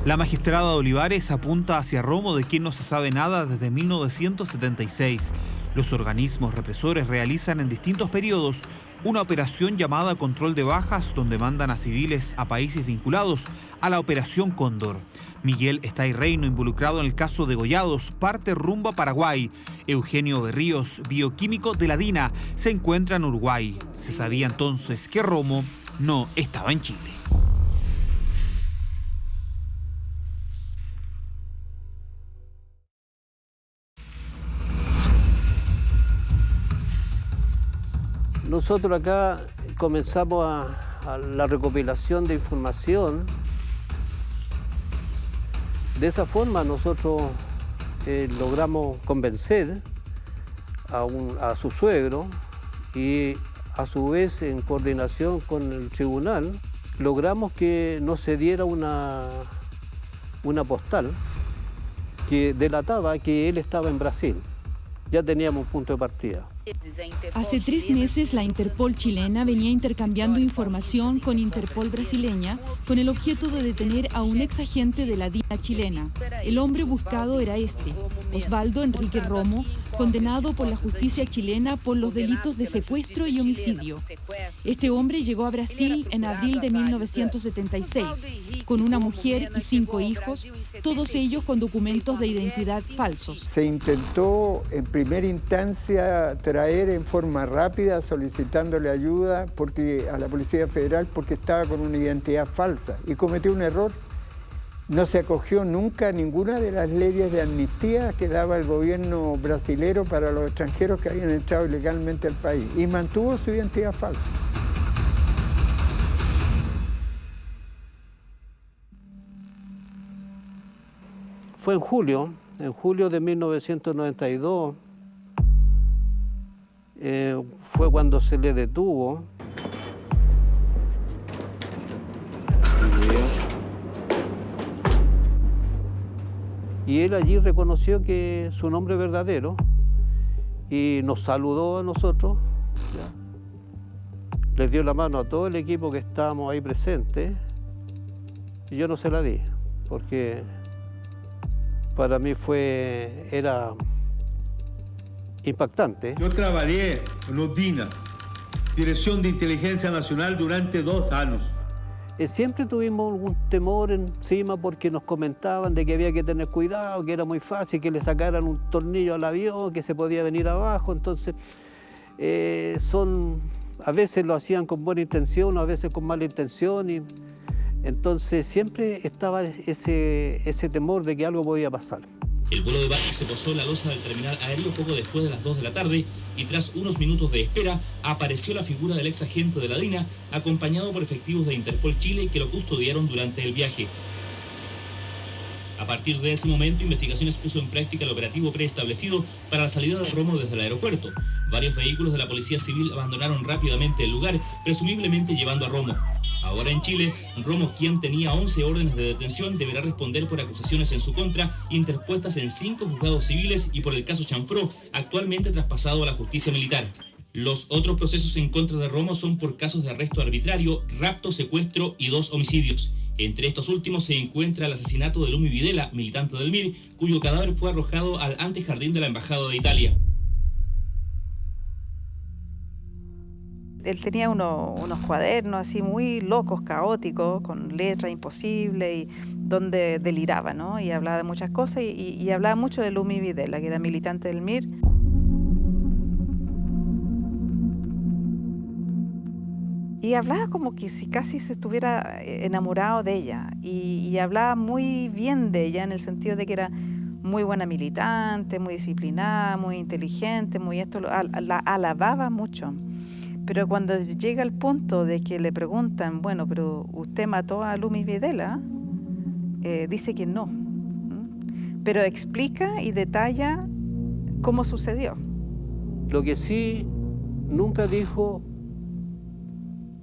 La magistrada Olivares apunta hacia Romo, de quien no se sabe nada desde 1976. Los organismos represores realizan en distintos periodos una operación llamada Control de Bajas, donde mandan a civiles a países vinculados a la Operación Cóndor. Miguel Estayreino, involucrado en el caso de Gollados, parte rumbo a Paraguay. Eugenio Berríos, bioquímico de la DINA, se encuentra en Uruguay. Se sabía entonces que Romo no estaba en Chile. Nosotros acá comenzamos a la recopilación de información. De esa forma nosotros logramos convencer a su suegro y a su vez en coordinación con el tribunal logramos que no se diera una postal que delataba que él estaba en Brasil. Ya teníamos un punto de partida. Hace 3 meses, la Interpol chilena venía intercambiando información con Interpol brasileña con el objeto de detener a un ex agente de la DINA chilena. El hombre buscado era Osvaldo Enrique Romo, condenado por la justicia chilena por los delitos de secuestro y homicidio. Este hombre llegó a Brasil en abril de 1976, con una mujer y 5 hijos, todos ellos con documentos de identidad falsos. Se intentó en primera instancia traer en forma rápida solicitándole ayuda a la Policía Federal porque estaba con una identidad falsa y cometió un error. No se acogió nunca a ninguna de las leyes de amnistía que daba el gobierno brasilero para los extranjeros que habían entrado ilegalmente al país y mantuvo su identidad falsa. Fue en julio de 1992, fue cuando se le detuvo. Y él allí reconoció que su nombre verdadero y nos saludó a nosotros, ¿ya? Les dio la mano a todo el equipo que estábamos ahí presentes y yo no se la di porque para mí era impactante. Yo trabajé en la DINA, Dirección de Inteligencia Nacional, durante 2 años. Siempre tuvimos algún temor encima porque nos comentaban de que había que tener cuidado, que era muy fácil que le sacaran un tornillo al avión, que se podía venir abajo. Entonces, a veces lo hacían con buena intención, a veces con mala intención. Y entonces siempre estaba ese temor de que algo podía pasar. El vuelo de Baja se posó en la losa del terminal aéreo poco después de las 2 de la tarde y tras unos minutos de espera apareció la figura del ex agente de la DINA acompañado por efectivos de Interpol Chile que lo custodiaron durante el viaje. A partir de ese momento, Investigaciones puso en práctica el operativo preestablecido para la salida de Romo desde el aeropuerto. Varios vehículos de la Policía Civil abandonaron rápidamente el lugar, presumiblemente llevando a Romo. Ahora en Chile, Romo, quien tenía 11 órdenes de detención, deberá responder por acusaciones en su contra, interpuestas en 5 juzgados civiles y por el caso Chanfró, actualmente traspasado a la justicia militar. Los otros procesos en contra de Romo son por casos de arresto arbitrario, rapto, secuestro y 2 homicidios. Entre estos últimos se encuentra el asesinato de Lumi Videla, militante del MIR, cuyo cadáver fue arrojado al antejardín de la Embajada de Italia. Él tenía unos cuadernos así muy locos, caóticos, con letras imposibles donde deliraba, ¿no? Y hablaba de muchas cosas y hablaba mucho de Lumi Videla, que era militante del MIR. Y hablaba como que si casi se estuviera enamorado de ella. Y hablaba muy bien de ella en el sentido de que era muy buena militante, muy disciplinada, muy inteligente, muy esto, la alababa mucho. Pero cuando llega el punto de que le preguntan, bueno, pero ¿usted mató a Lumi Videla? Dice que no. Pero explica y detalla cómo sucedió. Lo que sí nunca dijo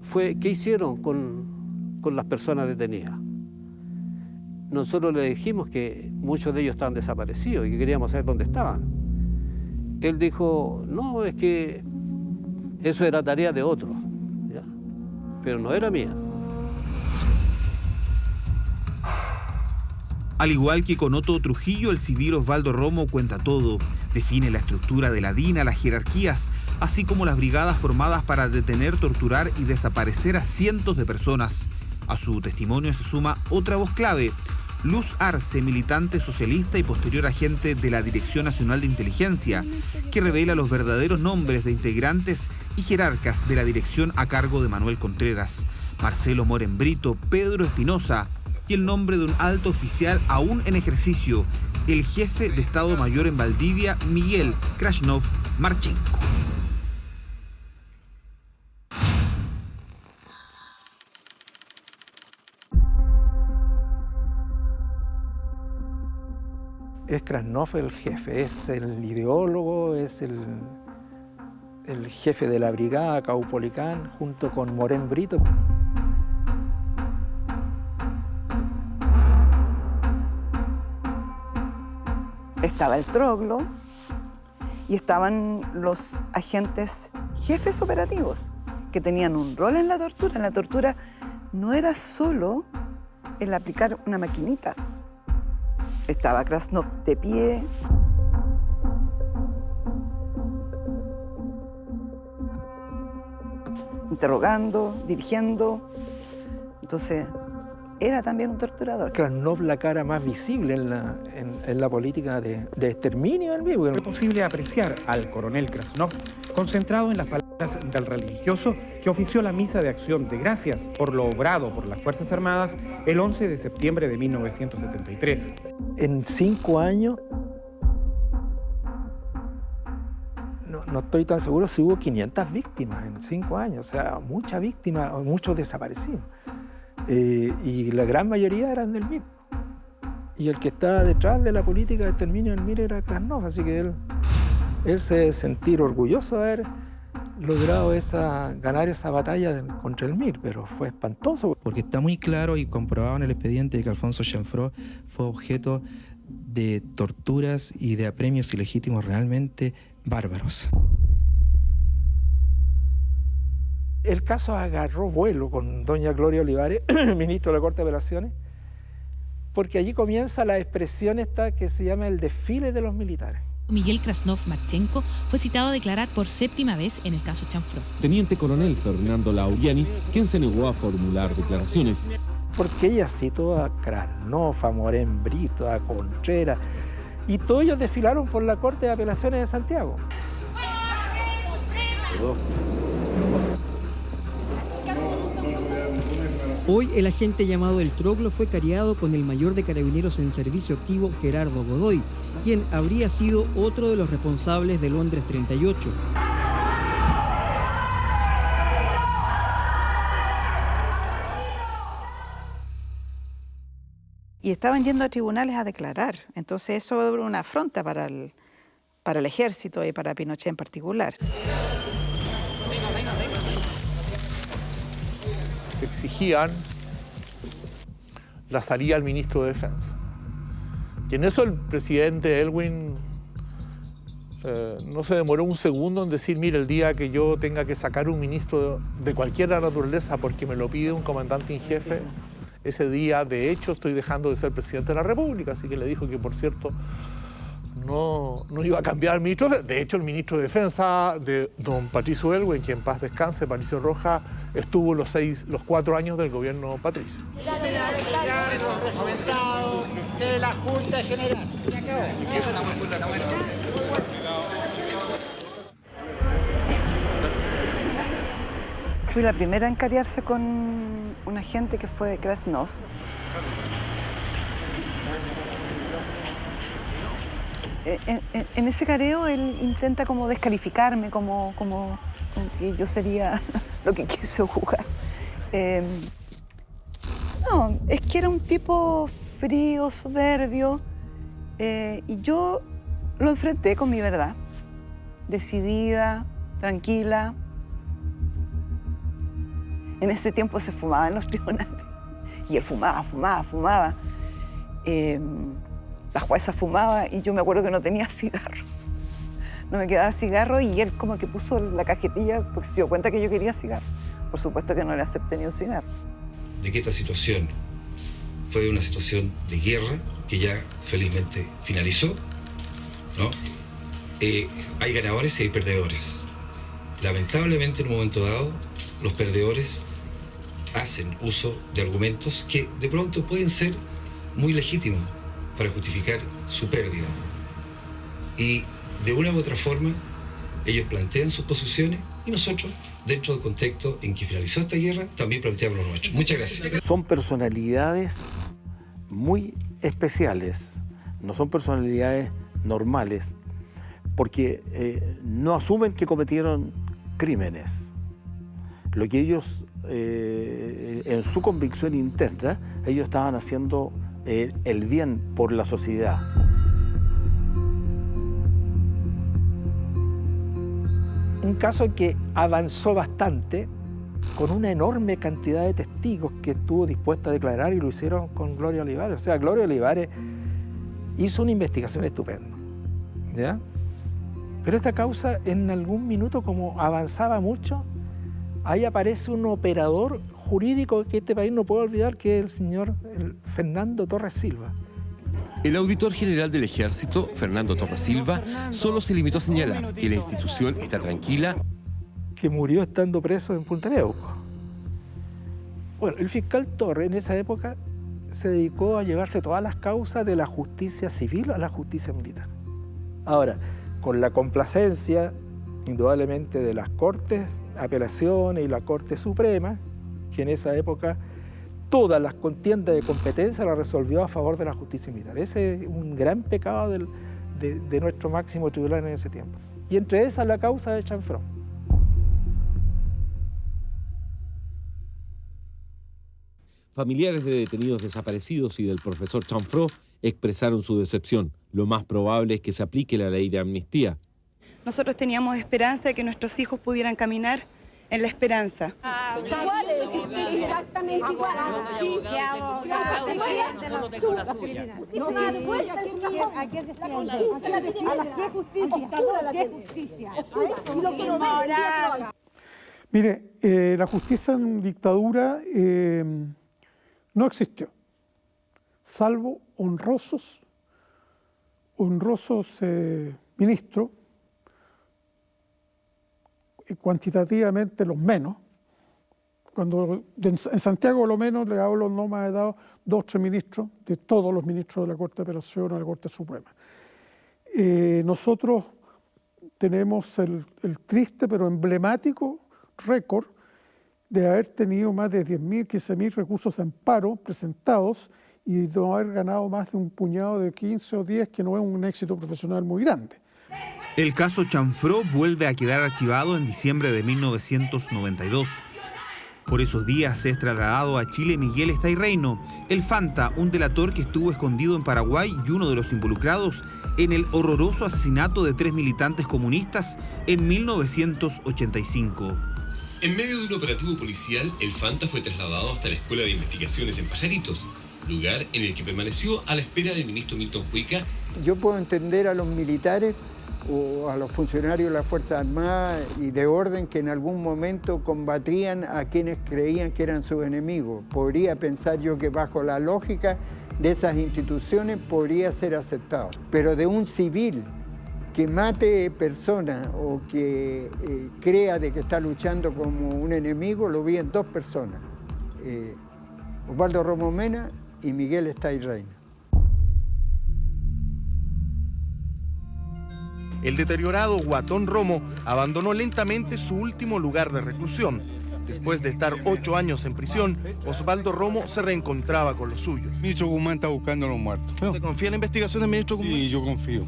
fue qué hicieron con las personas detenidas. Nosotros le dijimos que muchos de ellos estaban desaparecidos y que queríamos saber dónde estaban. Él dijo, no, es que eso era tarea de otros, ¿ya? Pero no era mía. Al igual que con Otto Trujillo, el civil Osvaldo Romo cuenta todo. Define la estructura de la DINA, las jerarquías, así como las brigadas formadas para detener, torturar y desaparecer a cientos de personas. A su testimonio se suma otra voz clave, Luz Arce, militante socialista y posterior agente de la Dirección Nacional de Inteligencia, que revela los verdaderos nombres de integrantes y jerarcas de la dirección a cargo de Manuel Contreras, Marcelo Moren Brito, Pedro Espinosa y el nombre de un alto oficial aún en ejercicio, el jefe de Estado Mayor en Valdivia, Miguel Krasnov Marchenko. Es Krasnov el jefe, es el ideólogo, es el jefe de la brigada Caupolicán junto con Moren Brito. Estaba el Troglo y estaban los agentes jefes operativos que tenían un rol en la tortura. En la tortura no era solo el aplicar una maquinita. Estaba Krasnov de pie. Interrogando, dirigiendo. Entonces, era también un torturador. Krasnov, la cara más visible en la política de exterminio del mismo. Fue posible apreciar al coronel Krasnov concentrado en las palabras del religioso que ofició la misa de acción de gracias por lo obrado por las Fuerzas Armadas el 11 de septiembre de 1973. En 5 años, no estoy tan seguro si hubo 500 víctimas en 5 años, o sea, muchas víctimas, muchos desaparecidos. Y la gran mayoría eran del MIR. Y el que estaba detrás de la política de exterminio del MIR era Krasnov, así que él se debe sentir orgulloso de haber logrado ganar esa batalla contra el MIR, pero fue espantoso. Porque está muy claro y comprobado en el expediente de que Alfonso Chanfrot fue objeto de torturas y de apremios ilegítimos realmente bárbaros. El caso agarró vuelo con doña Gloria Olivares, ministro de la Corte de Apelaciones, porque allí comienza la expresión esta que se llama el desfile de los militares. Miguel Krasnov Marchenko fue citado a declarar por 7ª vez en el caso Chanfrot. Teniente coronel Fernando Lauriani, quien se negó a formular declaraciones. Porque ella citó a Krasnov, a Moren Brito, a Contreras, y todos ellos desfilaron por la Corte de Apelaciones de Santiago. Hoy el agente llamado El Troglo fue cariado con el mayor de carabineros en servicio activo, Gerardo Godoy, quien habría sido otro de los responsables de Londres 38. Y estaban yendo a tribunales a declarar. Entonces eso era una afronta para el ejército y para Pinochet en particular. Exigían la salida del ministro de Defensa. Y en eso el presidente Elwin no se demoró un segundo en decir, mire, el día que yo tenga que sacar un ministro de cualquier naturaleza porque me lo pide un comandante en jefe, ese día, de hecho, estoy dejando de ser presidente de la República. Así que le dijo que, por cierto, no iba a cambiar el ministro de Defensa. De hecho, el ministro de Defensa de don Patricio Elwin, que en paz descanse, Patricio Rojas, estuvo los 4 años del gobierno Patricio. los resultados de la Junta General. Fui la primera en cariarse con un agente que fue Krasnov. En ese careo él intenta como descalificarme, como que yo sería lo que quiso jugar. No, es que era un tipo frío, soberbio, y yo lo enfrenté con mi verdad, decidida, tranquila. En ese tiempo se fumaba en los tribunales, y él fumaba. La jueza fumaba y yo me acuerdo que no tenía cigarro. No me quedaba cigarro y él como que puso la cajetilla porque se dio cuenta que yo quería cigarro. Por supuesto que no le acepté ni un cigarro. De que esta situación fue una situación de guerra que ya felizmente finalizó, ¿no? Hay ganadores y hay perdedores. Lamentablemente en un momento dado los perdedores hacen uso de argumentos que de pronto pueden ser muy legítimos para justificar su pérdida. Y de una u otra forma, ellos plantean sus posiciones y nosotros, dentro del contexto en que finalizó esta guerra, también planteamos lo nuestro. Muchas gracias. Son personalidades muy especiales, no son personalidades normales, porque no asumen que cometieron crímenes. Lo que ellos, en su convicción interna, ellos estaban haciendo el bien por la sociedad. Un caso que avanzó bastante con una enorme cantidad de testigos que estuvo dispuesto a declarar y lo hicieron con Gloria Olivares. O sea, Gloria Olivares hizo una investigación estupenda, ¿ya? Pero esta causa en algún minuto, como avanzaba mucho, ahí aparece un operador jurídico que este país no puede olvidar, que es el señor Fernando Torres Silva. El auditor general del Ejército, Fernando Torres Silva, solo se limitó a señalar que la institución está tranquila. Que murió estando preso en Punta Neuco. Bueno, el fiscal Torres en esa época se dedicó a llevarse todas las causas de la justicia civil a la justicia militar. Ahora, con la complacencia, indudablemente, de las Cortes Apelaciones y la Corte Suprema, que en esa época todas las contiendas de competencia las resolvió a favor de la justicia militar. Ese es un gran pecado de nuestro máximo tribunal en ese tiempo. Y entre esas la causa de Chanfrón. Familiares de detenidos desaparecidos y del profesor Chanfró expresaron su decepción. Lo más probable es que se aplique la ley de amnistía. Nosotros teníamos esperanza de que nuestros hijos pudieran caminar en la esperanza. Exactamente igual. Mire, la justicia en dictadura no existió, salvo honrosos ministros, cuantitativamente los menos. Cuando en Santiago lo menos le hablo, no me ha dado 2 o 3 ministros, de todos los ministros de la Corte de Apelaciones a la Corte Suprema. Nosotros tenemos el triste pero emblemático récord de haber tenido más de 10.000, 15.000 recursos de amparo presentados y no haber ganado más de un puñado de 15 o 10, que no es un éxito profesional muy grande. El caso Chanfró vuelve a quedar archivado en diciembre de 1992. Por esos días es trasladado a Chile Miguel Estayreino, el Fanta, un delator que estuvo escondido en Paraguay y uno de los involucrados en el horroroso asesinato de 3 militantes comunistas en 1985. En medio de un operativo policial, el Fanta fue trasladado hasta la Escuela de Investigaciones en Pajaritos, lugar en el que permaneció a la espera del ministro Milton Huica. Yo puedo entender a los militares o a los funcionarios de las Fuerzas Armadas y de orden que en algún momento combatían a quienes creían que eran sus enemigos. Podría pensar yo que bajo la lógica de esas instituciones podría ser aceptado. Pero de un civil que mate personas o que crea de que está luchando como un enemigo, lo vi en 2 personas. Osvaldo Romo Mena y Miguel Estay Reina. El deteriorado Guatón Romo abandonó lentamente su último lugar de reclusión. Después de estar 8 años en prisión, Osvaldo Romo se reencontraba con los suyos. El ministro Guzmán está buscando a los muertos. ¿Usted confía en la investigación del ministro Guzmán? Sí, yo confío.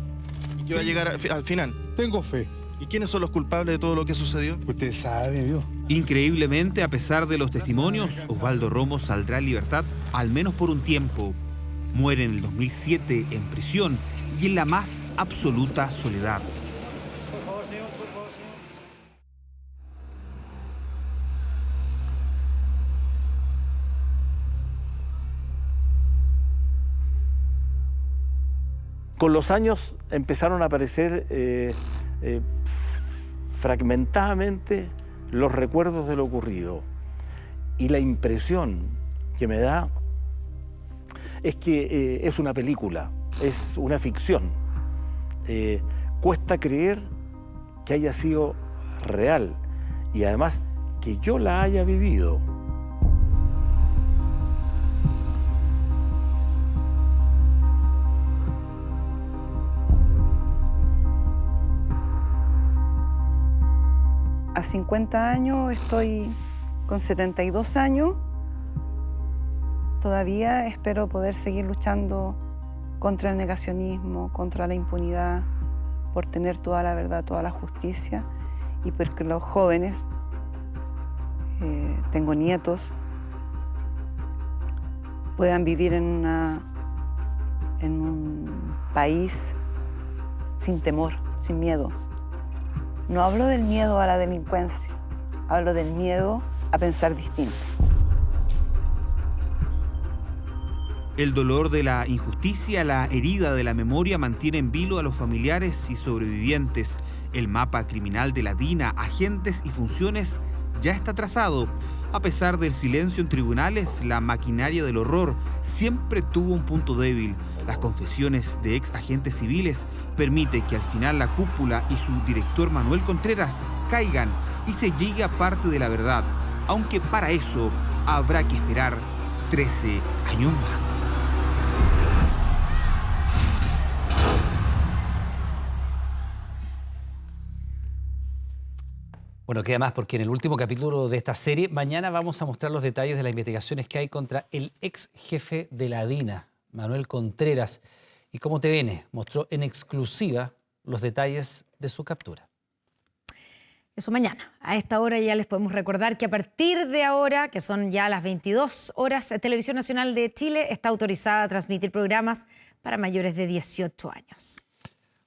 ¿Y qué va a llegar al final? Tengo fe. ¿Y quiénes son los culpables de todo lo que sucedió? Usted sabe, Dios. Increíblemente, a pesar de los testimonios, Osvaldo Romo saldrá en libertad al menos por un tiempo. Muere en el 2007 en prisión y en la más absoluta soledad. Con los años empezaron a aparecer fragmentadamente los recuerdos de lo ocurrido. Y la impresión que me da es que es una película, es una ficción. Cuesta creer que haya sido real y además que yo la haya vivido. A 50 años estoy con 72 años. Todavía espero poder seguir luchando contra el negacionismo, contra la impunidad, por tener toda la verdad, toda la justicia y porque los jóvenes, tengo nietos, puedan vivir en un país sin temor, sin miedo. No hablo del miedo a la delincuencia, hablo del miedo a pensar distinto. El dolor de la injusticia, la herida de la memoria mantiene en vilo a los familiares y sobrevivientes. El mapa criminal de la DINA, agentes y funciones ya está trazado. A pesar del silencio en tribunales, la maquinaria del horror siempre tuvo un punto débil. Las confesiones de ex agentes civiles permite que al final la cúpula y su director Manuel Contreras caigan y se llegue a parte de la verdad, aunque para eso habrá que esperar 13 años más. Bueno, queda más porque en el último capítulo de esta serie, mañana vamos a mostrar los detalles de las investigaciones que hay contra el ex jefe de la DINA, Manuel Contreras, y cómo TVN mostró en exclusiva los detalles de su captura. Eso mañana. A esta hora ya les podemos recordar que a partir de ahora, que son ya las 22 horas, Televisión Nacional de Chile está autorizada a transmitir programas para mayores de 18 años.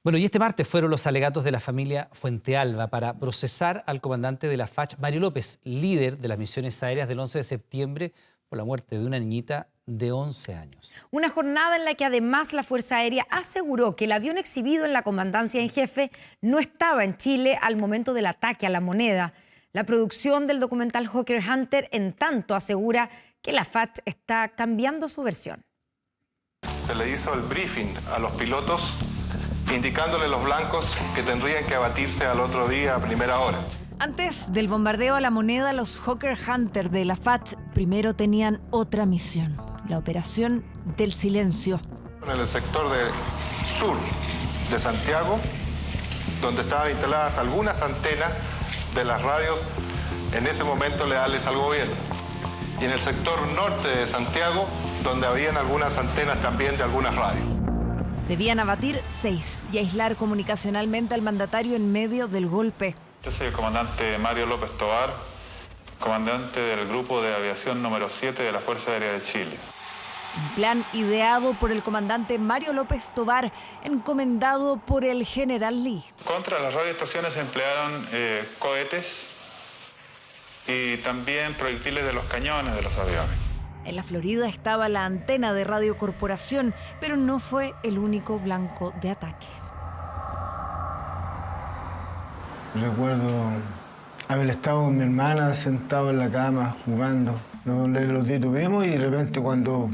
Bueno, y este martes fueron los alegatos de la familia Fuentealba para procesar al comandante de la FACH, Mario López, líder de las misiones aéreas del 11 de septiembre, por la muerte de una niñita de 11 años. Una jornada en la que además la Fuerza Aérea aseguró que el avión exhibido en la comandancia en jefe no estaba en Chile al momento del ataque a La Moneda. La producción del documental Hawker Hunter, en tanto, asegura que la FACH está cambiando su versión. Se le hizo el briefing a los pilotos indicándole los blancos que tendrían que abatirse al otro día a primera hora. Antes del bombardeo a La Moneda, los Hawker Hunter de la FACH primero tenían otra misión, la operación del silencio. En el sector sur de Santiago, donde estaban instaladas algunas antenas de las radios en ese momento leales al gobierno. Y en el sector norte de Santiago, donde habían algunas antenas también de algunas radios. Debían abatir 6 y aislar comunicacionalmente al mandatario en medio del golpe. Yo soy el comandante Mario López Tovar, comandante del Grupo de Aviación número 7 de la Fuerza Aérea de Chile. Un plan ideado por el comandante Mario López Tovar, encomendado por el general Lee. Contra las radioestaciones se emplearon cohetes y también proyectiles de los cañones de los aviones. En la Florida estaba la antena de Radio Corporación, pero no fue el único blanco de ataque. Recuerdo haber estado con mi hermana sentado en la cama jugando. Nos los detuvimos y de repente cuando...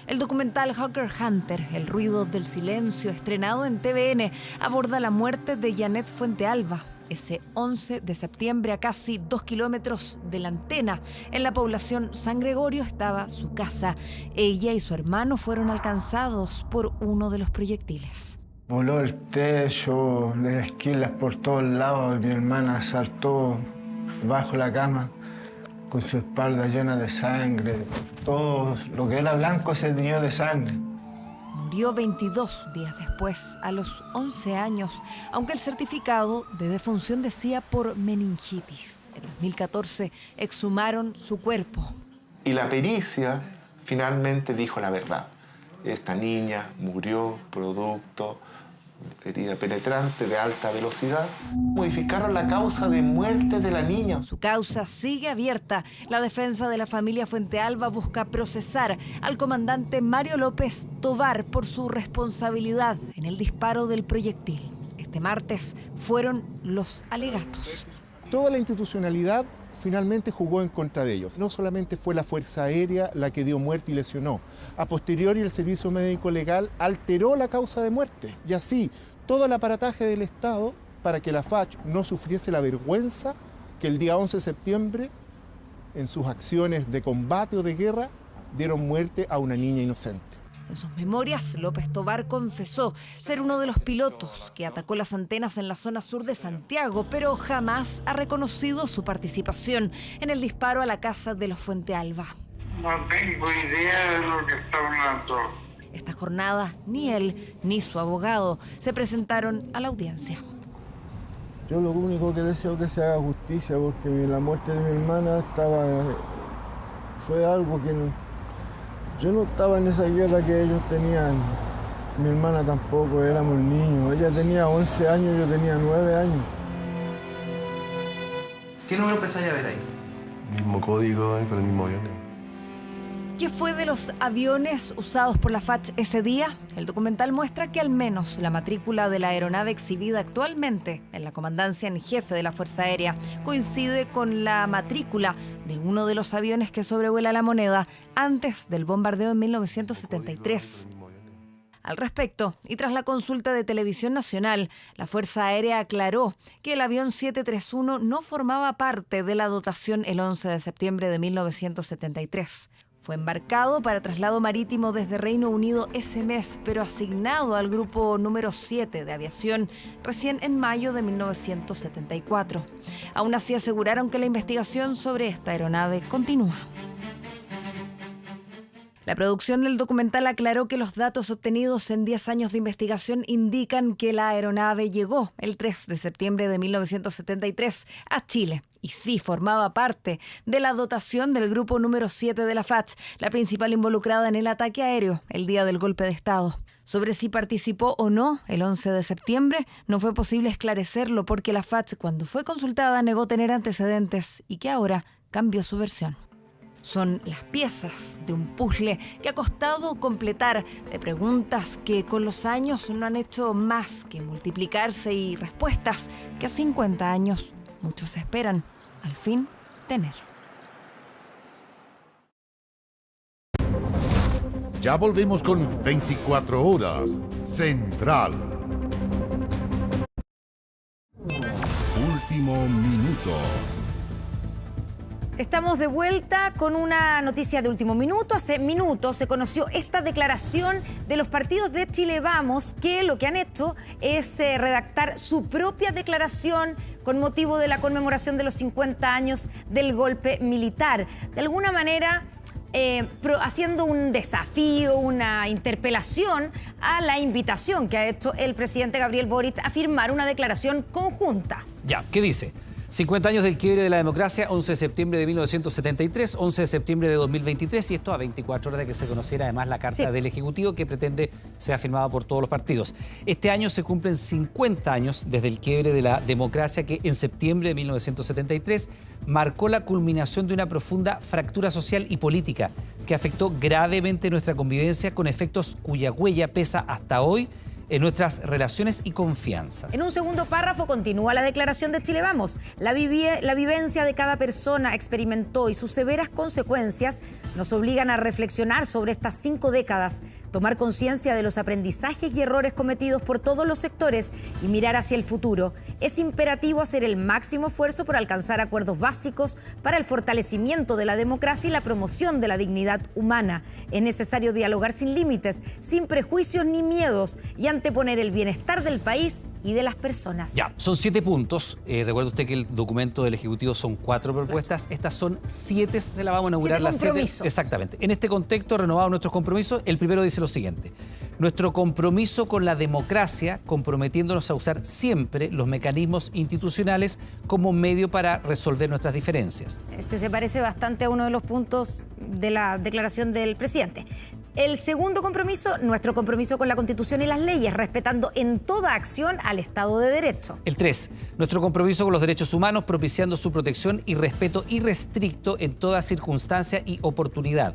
El documental Hawker Hunter, El ruido del silencio, estrenado en TVN, aborda la muerte de Janet Fuentealba, ese 11 de septiembre, a casi 2 kilómetros de la antena, en la población San Gregorio, estaba su casa. Ella y su hermano fueron alcanzados por uno de los proyectiles. Voló el techo, las esquilas por todos lados. Mi hermana saltó bajo la cama con su espalda llena de sangre. Todo lo que era blanco se teñió de sangre. Murió 22 días después, a los 11 años, aunque el certificado de defunción decía por meningitis. En 2014 exhumaron su cuerpo. Y la pericia finalmente dijo la verdad. Esta niña murió producto de herida penetrante de alta velocidad. Modificaron la causa de muerte de la niña. Su causa sigue abierta. La defensa de la familia Fuentealba busca procesar al comandante Mario López Tovar por su responsabilidad en el disparo del proyectil. Este martes fueron los alegatos. Toda la institucionalidad finalmente jugó en contra de ellos. No solamente fue la Fuerza Aérea la que dio muerte y lesionó. A posteriori, el Servicio Médico Legal alteró la causa de muerte. Y así, todo el aparataje del Estado para que la FACH no sufriese la vergüenza que el día 11 de septiembre, en sus acciones de combate o de guerra, dieron muerte a una niña inocente. En sus memorias, López Tovar confesó ser uno de los pilotos que atacó las antenas en la zona sur de Santiago, pero jamás ha reconocido su participación en el disparo a la casa de los Fuentealba. No tengo idea de lo que está hablando. Esta jornada, ni él ni su abogado se presentaron a la audiencia. Yo lo único que deseo es que se haga justicia, porque la muerte de mi hermana fue algo que yo no estaba en esa guerra que ellos tenían. Mi hermana tampoco, éramos niños. Ella tenía 11 años, yo tenía 9 años. ¿Qué número empezáis a ver ahí? Mismo código, con el mismo avión. ¿Qué fue de los aviones usados por la FACH ese día? El documental muestra que al menos la matrícula de la aeronave exhibida actualmente en la comandancia en jefe de la Fuerza Aérea coincide con la matrícula de uno de los aviones que sobrevuela La Moneda antes del bombardeo en 1973. Al respecto, y tras la consulta de Televisión Nacional, la Fuerza Aérea aclaró que el avión 731 no formaba parte de la dotación el 11 de septiembre de 1973. Fue embarcado para traslado marítimo desde Reino Unido ese mes, pero asignado al grupo número 7 de aviación recién en mayo de 1974. Aún así aseguraron que la investigación sobre esta aeronave continúa. La producción del documental aclaró que los datos obtenidos en 10 años de investigación indican que la aeronave llegó el 3 de septiembre de 1973 a Chile y sí formaba parte de la dotación del grupo número 7 de la FACH, la principal involucrada en el ataque aéreo el día del golpe de Estado. Sobre si participó o no el 11 de septiembre, no fue posible esclarecerlo porque la FACH, cuando fue consultada, negó tener antecedentes y que ahora cambió su versión. Son las piezas de un puzzle que ha costado completar, de preguntas que con los años no han hecho más que multiplicarse y respuestas que a 50 años muchos esperan al fin tener. Ya volvemos con 24 horas Central. Último minuto. Estamos de vuelta con una noticia de último minuto. Hace minutos se conoció esta declaración de los partidos de Chile Vamos, que lo que han hecho es redactar su propia declaración con motivo de la conmemoración de los 50 años del golpe militar. De alguna manera, haciendo un desafío, una interpelación a la invitación que ha hecho el presidente Gabriel Boric a firmar una declaración conjunta. Ya, ¿qué dice? 50 años del quiebre de la democracia, 11 de septiembre de 1973, 11 de septiembre de 2023, y esto a 24 horas de que se conociera además la carta del Ejecutivo que pretende sea firmada por todos los partidos. Este año se cumplen 50 años desde el quiebre de la democracia que en septiembre de 1973 marcó la culminación de una profunda fractura social y política que afectó gravemente nuestra convivencia con efectos cuya huella pesa hasta hoy en nuestras relaciones y confianzas. En un segundo párrafo continúa la declaración de Chile Vamos. La vivencia de cada persona experimentó y sus severas consecuencias nos obligan a reflexionar sobre estas 5 décadas tomar conciencia de los aprendizajes y errores cometidos por todos los sectores y mirar hacia el futuro. Es imperativo hacer el máximo esfuerzo por alcanzar acuerdos básicos para el fortalecimiento de la democracia y la promoción de la dignidad humana. Es necesario dialogar sin límites, sin prejuicios ni miedos y anteponer el bienestar del país y de las personas. Ya, son 7 puntos. Recuerde usted que el documento del Ejecutivo son 4 propuestas. Estas son 7, se la vamos a inaugurar las 7. Exactamente. En este contexto, renovados nuestros compromisos, el primero dice lo siguiente: nuestro compromiso con la democracia, comprometiéndonos a usar siempre los mecanismos institucionales como medio para resolver nuestras diferencias. Se parece bastante a uno de los puntos de la declaración del presidente. El segundo compromiso, nuestro compromiso con la Constitución y las leyes, respetando en toda acción al Estado de Derecho. El 3, nuestro compromiso con los derechos humanos, propiciando su protección y respeto irrestricto en toda circunstancia y oportunidad.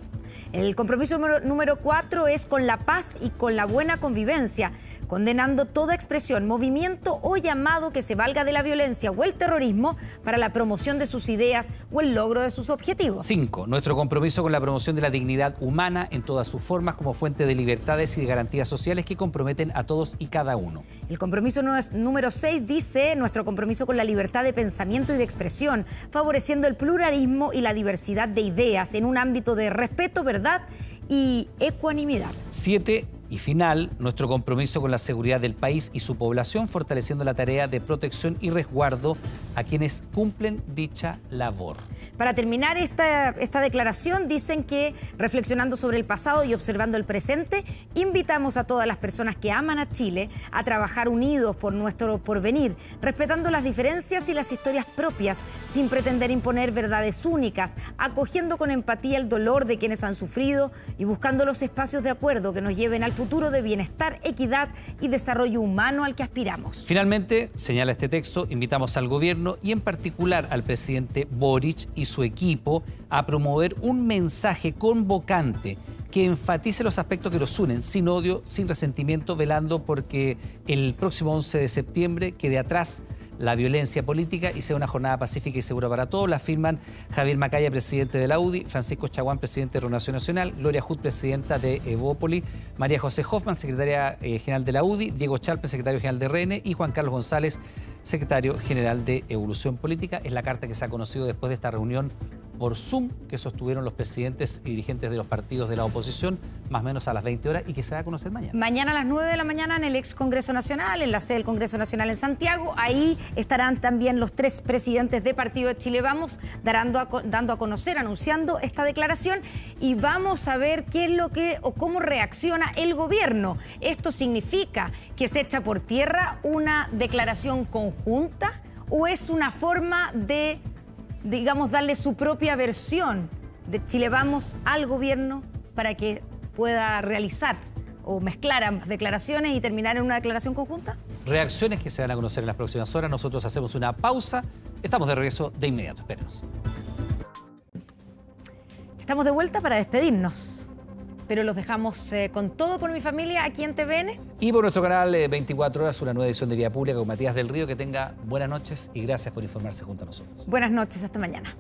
El compromiso número 4 es con la paz y con la buena convivencia, condenando toda expresión, movimiento o llamado que se valga de la violencia o el terrorismo para la promoción de sus ideas o el logro de sus objetivos. 5, nuestro compromiso con la promoción de la dignidad humana en todas sus formas como fuente de libertades y de garantías sociales que comprometen a todos y cada uno. El compromiso número 6 dice nuestro compromiso con la libertad de pensamiento y de expresión, favoreciendo el pluralismo y la diversidad de ideas en un ámbito de respeto, verdad y ecuanimidad. 7 y final, nuestro compromiso con la seguridad del país y su población, fortaleciendo la tarea de protección y resguardo a quienes cumplen dicha labor. Para terminar esta declaración, dicen que, reflexionando sobre el pasado y observando el presente, invitamos a todas las personas que aman a Chile a trabajar unidos por nuestro porvenir, respetando las diferencias y las historias propias, sin pretender imponer verdades únicas, acogiendo con empatía el dolor de quienes han sufrido y buscando los espacios de acuerdo que nos lleven al futuro de bienestar, equidad y desarrollo humano al que aspiramos. Finalmente, señala este texto, invitamos al gobierno y en particular al presidente Boric y su equipo a promover un mensaje convocante que enfatice los aspectos que nos unen, sin odio, sin resentimiento, velando porque el próximo 11 de septiembre quede atrás la violencia política y sea una jornada pacífica y segura para todos. La firman Javier Macaya, presidente de la UDI, Francisco Chaguán, presidente de Renovación Nacional, Gloria Hood, presidenta de Evópoli, María José Hoffman, secretaria general de la UDI, Diego Chalpe, secretario general de RN y Juan Carlos González, secretario general de Evolución Política. Es la carta que se ha conocido después de esta reunión por Zoom que sostuvieron los presidentes y dirigentes de los partidos de la oposición, más o menos a las 20 horas, y que se va a conocer mañana. Mañana a las 9 de la mañana en el ex Congreso Nacional, en la sede del Congreso Nacional en Santiago. Ahí estarán también los 3 presidentes de Partido de Chile Vamos, dando a conocer, anunciando esta declaración, y vamos a ver qué es lo que o cómo reacciona el gobierno. ¿Esto significa que se echa por tierra una declaración conjunta o es una forma de, digamos, darle su propia versión de Chile Vamos al gobierno para que pueda realizar o mezclar ambas declaraciones y terminar en una declaración conjunta? Reacciones que se van a conocer en las próximas horas. Nosotros hacemos una pausa. Estamos de regreso de inmediato. Espérenos. Estamos de vuelta para despedirnos, pero los dejamos con todo por mi familia aquí en TVN. Y por nuestro canal 24 horas, una nueva edición de Vía Pública con Matías del Río. Que tenga buenas noches y gracias por informarse junto a nosotros. Buenas noches, hasta mañana.